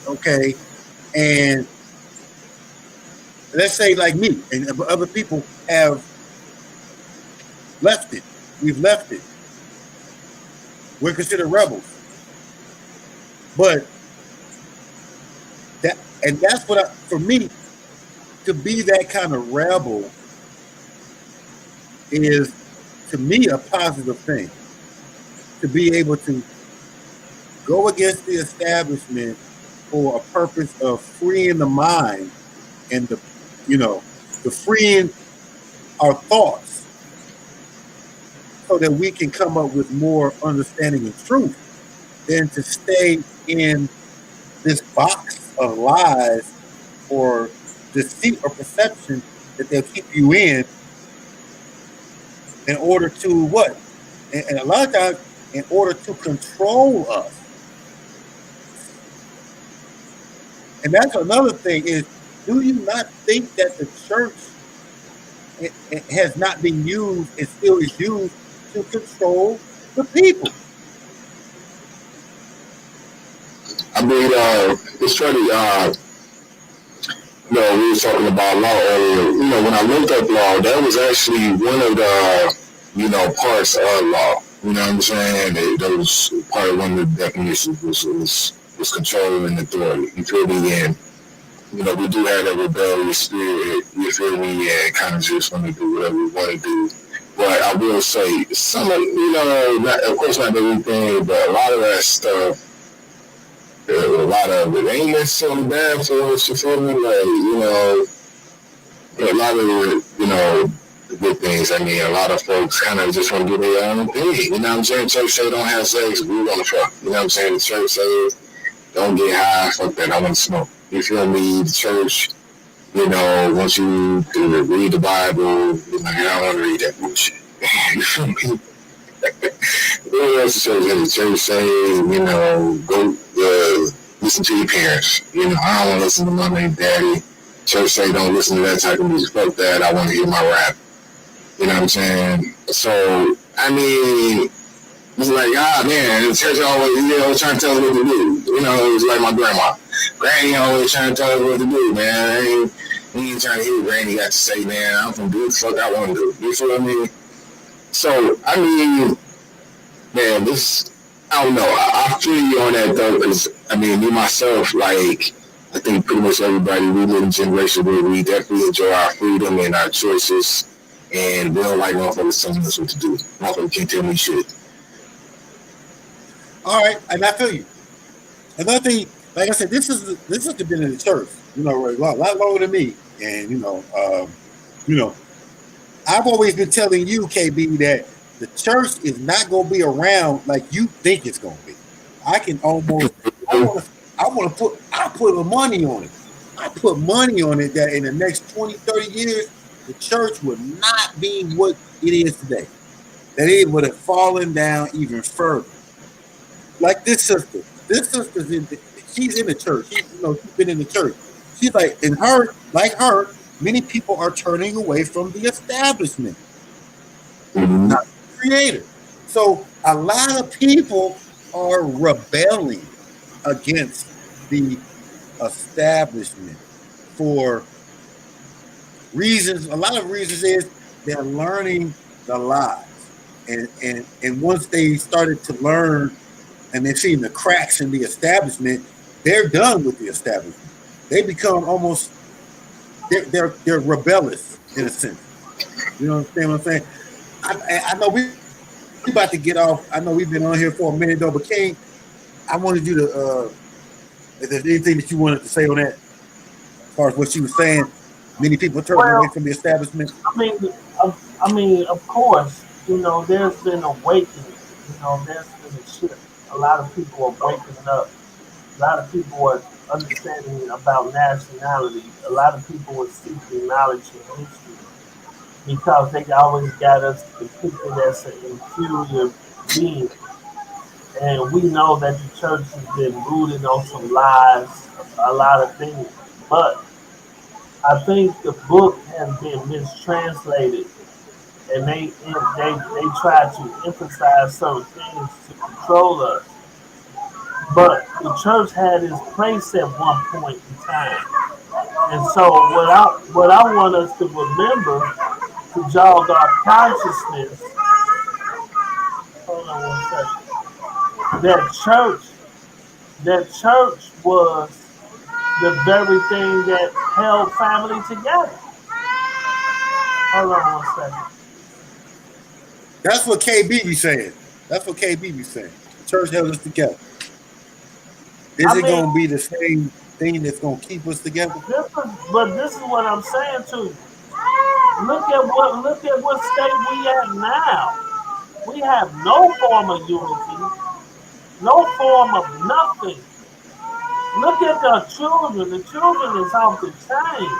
Okay, and let's say like me and other people have left it. We've left it. We're considered rebels. But that's what for me, to be that kind of rebel is, to me, a positive thing. To be able to go against the establishment for a purpose of freeing the mind, and the freeing our thoughts, so that we can come up with more understanding and truth, than to stay in this box of lies or deceit or perception that they'll keep you in order to what? And a lot of times, in order to control us. And that's another thing is, do you not think that the church it has not been used and still is used to control the people? I mean, it's funny. We were talking about law earlier. When I looked up law, that was actually one of the, parts of law. You know what I'm saying? That was part of one of the definitions was control and authority. You feel me? And we do have that rebellious spirit. You feel me? And kind of just want to do whatever we want to do. But I will say, some of of course not everything, but a lot of that stuff. A lot of it ain't necessarily bad for us, you feel me? Like, a lot of it, the good things. I mean, a lot of folks kind of just want to do their own thing. You know what I'm saying? Church say don't have sex, we want to fuck. You know what I'm saying? The church says don't get high, fuck that, I want to smoke. You feel me? The church, wants you to read the Bible, I don't want to read that bullshit. You feel me? What else says in the church say, go listen to your parents. I don't want to listen to mom and daddy. Church say don't listen to that type of music. Fuck that. I want to hear my rap. You know what I'm saying? So, I mean, it's like, man, the church always, trying to tell us what to do. It's like my grandma. Granny always trying to tell us what to do, man. I ain't trying to hear what Granny got to say, man. I'm from do what the fuck I want to do. You feel me? So, I mean, man, I don't know. I feel you on that, though, because, me, myself, like, I think pretty much everybody, we live in a generation where we definitely enjoy our freedom and our choices, and we don't like motherfuckers telling us what to do. Motherfuckers can't tell me shit. All right, and I feel you. Another thing, like I said, this has been in the church, a lot longer than me, and I've always been telling you, KB, that the church is not going to be around like you think it's going to be. I can almost, I put money on it. I put money on it that in the next 20, 30 years, the church would not be what it is today. That it would have fallen down even further. Like this sister. This sister's she's in the church. She's been in the church. She's like, like her, many people are turning away from the establishment, Mm-hmm. not the creator. So a lot of people are rebelling against the establishment for reasons. A lot of reasons is they're learning the lies, and once they started to learn and they've seen the cracks in the establishment, they're done with the establishment. They become almost they're rebellious in a sense. You know what I'm saying? I know we about to get off. I know we've been on here for a minute though, but King, I wanted you to if there's anything that you wanted to say on that, as far as what she was saying, many people turning away Well, from the establishment. I mean, of course, there's been awakening. There's been a shift. A lot of people are waking up. A lot of people are understanding about nationality. A lot of people are seeking knowledge and history because they always got us depicted as an inferior being. And we know that the church has been rooted on some lies, a lot of things. But I think the book has been mistranslated, and they try to emphasize certain things to control us. But the church had its place at one point in time, and so what I want us to remember to jog our consciousness. Hold on one second. That church, that church was the very thing that held family together. Hold on one second. That's what KB be saying. That's what KB be saying. The church held us together. Is I it mean, going to be the same thing that's going to keep us together? this is what I'm saying to you. Look at what state we at now. We have no form of unity, no form of nothing. Look at the children. The children is off the chain.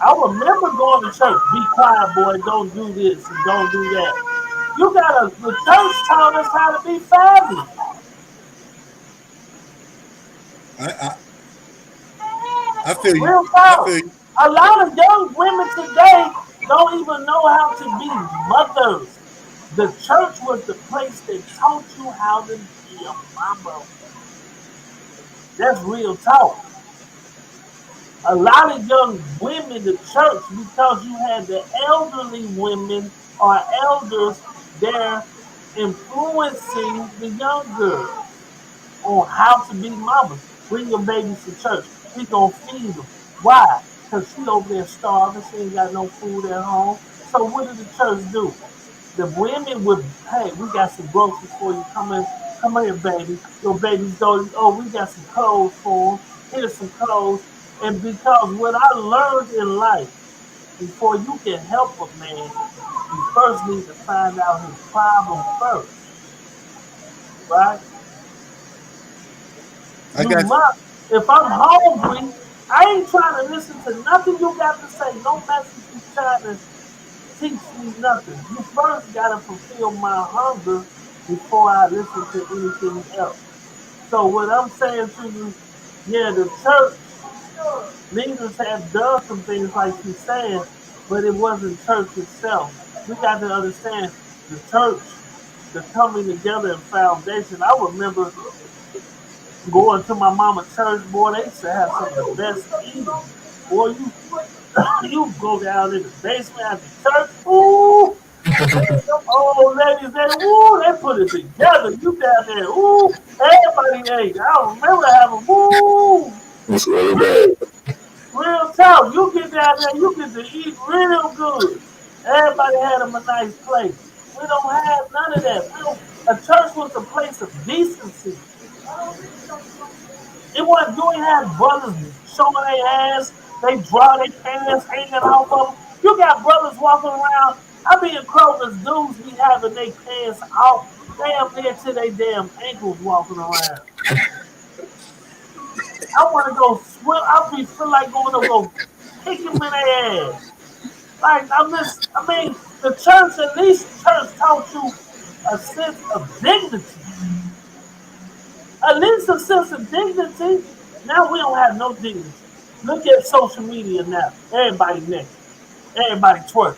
I remember going to church. Be quiet, boy. Don't do this and don't do that. The church taught us how to be family. I I feel you. Real I talk. feel you. A lot of young women today don't even know how to be mothers. The church was the place that taught you how to be a mama. That's real talk. A lot of young women to church because you had the elderly women or elders there influencing the young girls on how to be mamas. Bring your babies to church. We gonna feed them. Why? Because she over there starving. She ain't got no food at home. So what did the church do? The women would, hey, we got some groceries for you. Come here, baby. Your baby's going, oh, we got some clothes for them. Here's some clothes. And because what I learned in life, before you can help a man, you first need to find out his problem first, right? I You got you. must. If I'm hungry, I ain't trying to listen to nothing you got to say. No message you trying to teach me nothing. You first got to fulfill my hunger before I listen to anything else. So what I'm saying to you, yeah, the church leaders have done some things like she's saying, but it wasn't church itself. We got to understand the church, the coming together and foundation. I remember going to my mama church, boy, they used to have some of the best eating. Boy, you you go down in the basement at the church, ooh, them old ladies, they ooh, they put it together. You down there, ooh, everybody ate. I remember having ooh, It's really bad. real, real talk. You get down there, you get to eat real good. Everybody had them a nice plate. We don't have none of that. We don't, a church was a place of decency. It wasn't you ain't had brothers showing their ass, they draw their pants hanging off of them. You got brothers walking around. I be in Kroger's dudes be having their pants off damn near to their damn ankles walking around. I want to go swim. I be feel like going to go kick them in their ass. Like I mean, the church at least church taught you a sense of dignity. At least a sense of dignity. Now we don't have no dignity. Look at social media now. Everybody naked. Everybody twerking.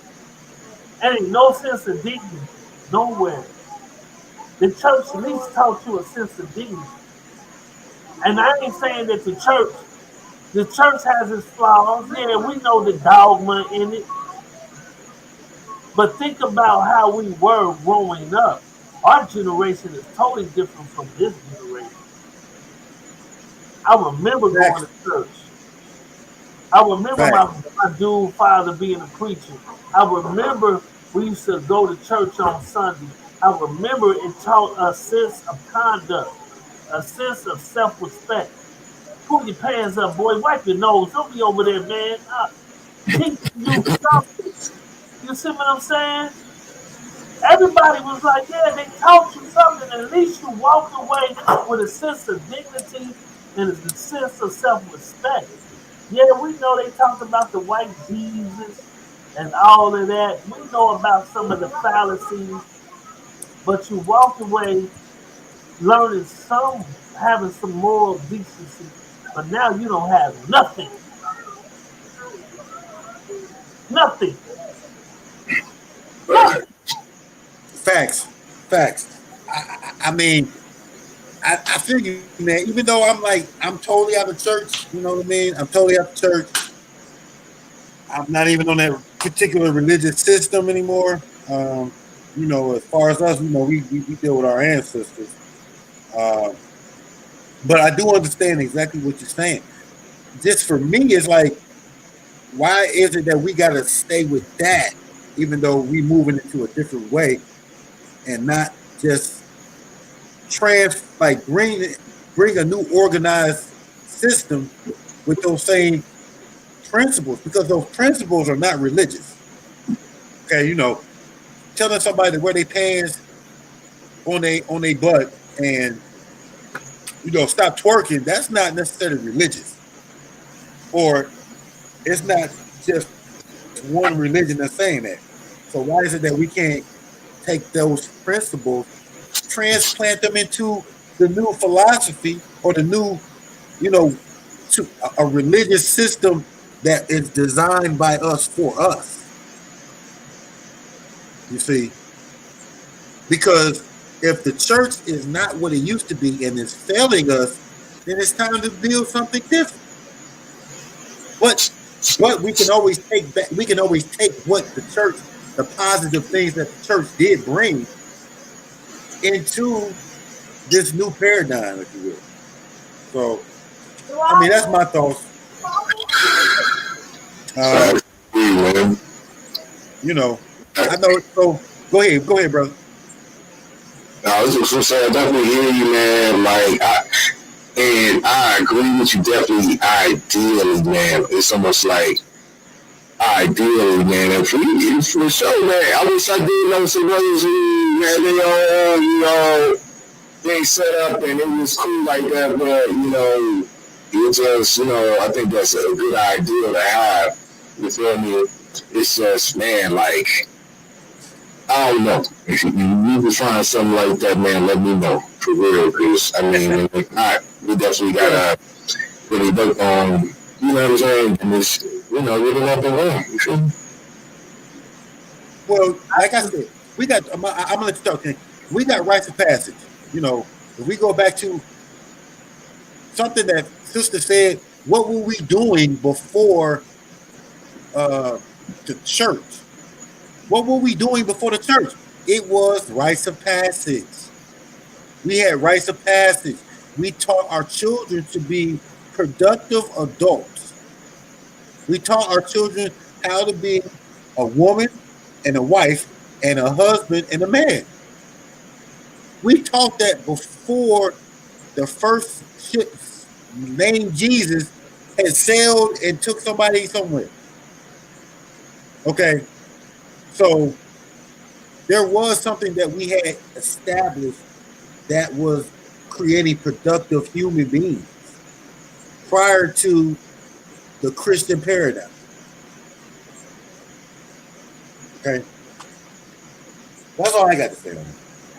There ain't no sense of dignity nowhere. The church at least taught you a sense of dignity. And I ain't saying that the church has its flaws. Yeah, we know the dogma in it. But think about how we were growing up. Our generation is totally different from this generation. I remember going Facts, to church. I remember facts, my dude father being a preacher. I remember we used to go to church on Sunday. I remember it taught a sense of conduct, a sense of self-respect. Pull your pants up, boy. Wipe your nose. Don't be over there, man. Teach you something. You see what I'm saying? Everybody was like, yeah, they taught you something. At least you walked away with a sense of dignity and a sense of self-respect. Yeah, we know they talked about the white Jesus and all of that. We know about some of the fallacies, but you walked away learning having some moral decency. But now you don't have nothing, nothing, nothing. facts, facts. I mean, I feel you, man. Even though I'm like, I'm totally out of church, you know what I mean? I'm totally out of church. I'm not even on that particular religious system anymore. As far as us, we deal with our ancestors. Uh, but I do understand exactly what you're saying. Just for me, it's like, why is it that we got to stay with that, even though we moving into a different way, and not just bring a new organized system with those same principles, because those principles are not religious. Okay, telling somebody to wear their pants on their butt and stop twerking, that's not necessarily religious, or it's not just one religion that's saying that. So why is it that we can't take those principles, transplant them into the new philosophy, or the new, you know, to a religious system that is designed by us for us? You see, because if the church is not what it used to be and is failing us, then it's time to build something different. But we can always take back. We can always take what the church, the positive things that the church did bring, into this new paradigm, if you will. So, I mean, that's my thoughts. I Um, agree, man. you know, I know. So, go ahead, brother. I was just gonna say, I definitely hear you, man. And I agree with you definitely. Ideally, man, it's almost like ideally, man. And for sure, man. I wish I did know some brothers who had their own, thing set up and it was cool like that. But it just, I think that's a good idea to have. You feel me? It's just, man, like I don't know. If you you can find something like that, man, let me know for real. Because I mean, if not, we definitely Yeah. gotta really look on. You know what I'm saying? And it's really nothing wrong. You feel me? Well, like I said, we got. I'm gonna let you talk. Okay? We got rites of passage. If we go back to something that sister said, what were we doing before uh, the church? What were we doing before the church? It was rites of passage. We had rites of passage. We taught our children to be productive adults. We taught our children how to be a woman and a wife and a husband and a man. We taught that before the first ships named Jesus had sailed and took somebody somewhere. Okay. So there was something that we had established that was creating productive human beings prior to the Christian paradigm. Okay. That's all I got to say on it.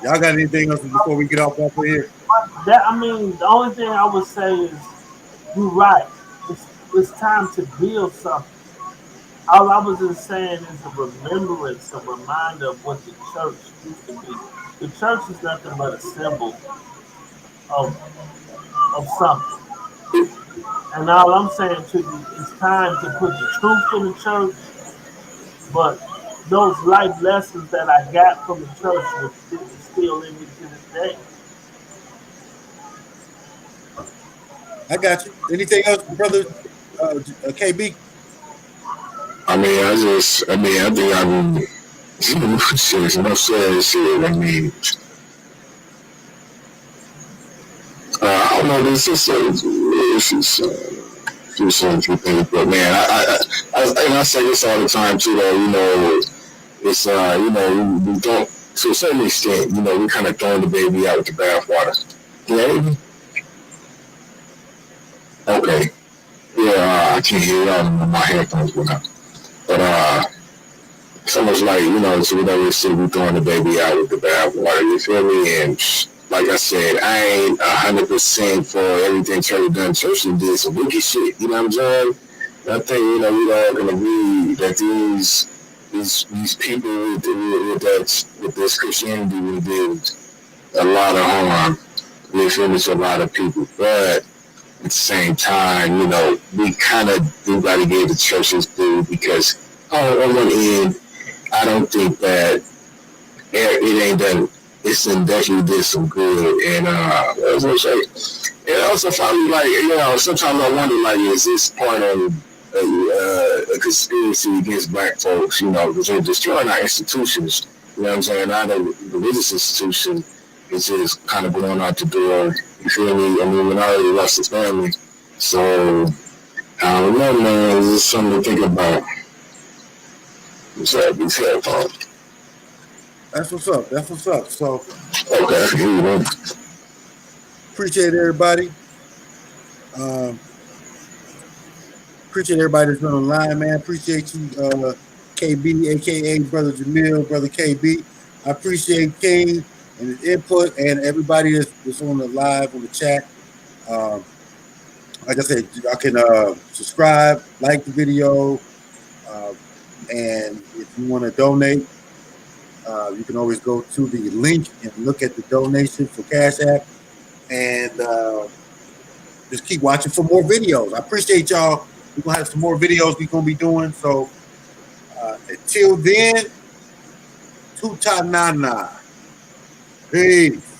Y'all got anything else before we get off of here? That I mean, the only thing I would say is you're right. It's time to build something. All I was just saying is a remembrance, a reminder of what the church used to be. The church is nothing but a symbol of something. And all I'm saying to you, it's time to put the truth in the church, but those life lessons that I got from the church will still in me to this day. I got you. Anything else, brother KB? I think shit, enough said shit. I mean, I don't know, there's just few songs you think, but man, and I say this all the time too, though, it's, we don't, to a certain extent, we kind of throwing the baby out with the bathwater. Yeah, okay. Yeah, I can't hear y'all, my headphones went out. But, it's almost like, so whatever shit, we throwing the baby out with the bathwater, you feel me? And like I said, I ain't 100% for everything Church done. Church did some wicked shit, you know what I'm saying? I think, we all can agree that these people with this Christianity we did a lot of harm. We finished a lot of people. But at the same time, we kind of do got to give the churches due because on one end, I don't think that it ain't done. It's definitely did some good, and what was I say? And also, finally, like sometimes I wonder, like, is this part of a conspiracy against black folks? Because they're destroying our institutions. You know what I'm saying? Not a religious institution. It's just kind of going out the door. You feel me? I mean, we already lost the family, so I don't know, man. It's just something to think about. What's up? These headphones. That's what's up. That's what's up. So Okay. appreciate everybody. Um, appreciate everybody that's been online, man. Appreciate you, KB, aka Brother Jamil, Brother KB. I appreciate King and his input and everybody that's on the live on the chat. Um, like I said, I can subscribe, like the video, uh, and if you want to donate, you can always go to the link and look at the donation for Cash App, and just keep watching for more videos. I appreciate y'all. We're gonna have some more videos we're gonna be doing. So until then, tuta nana. Peace.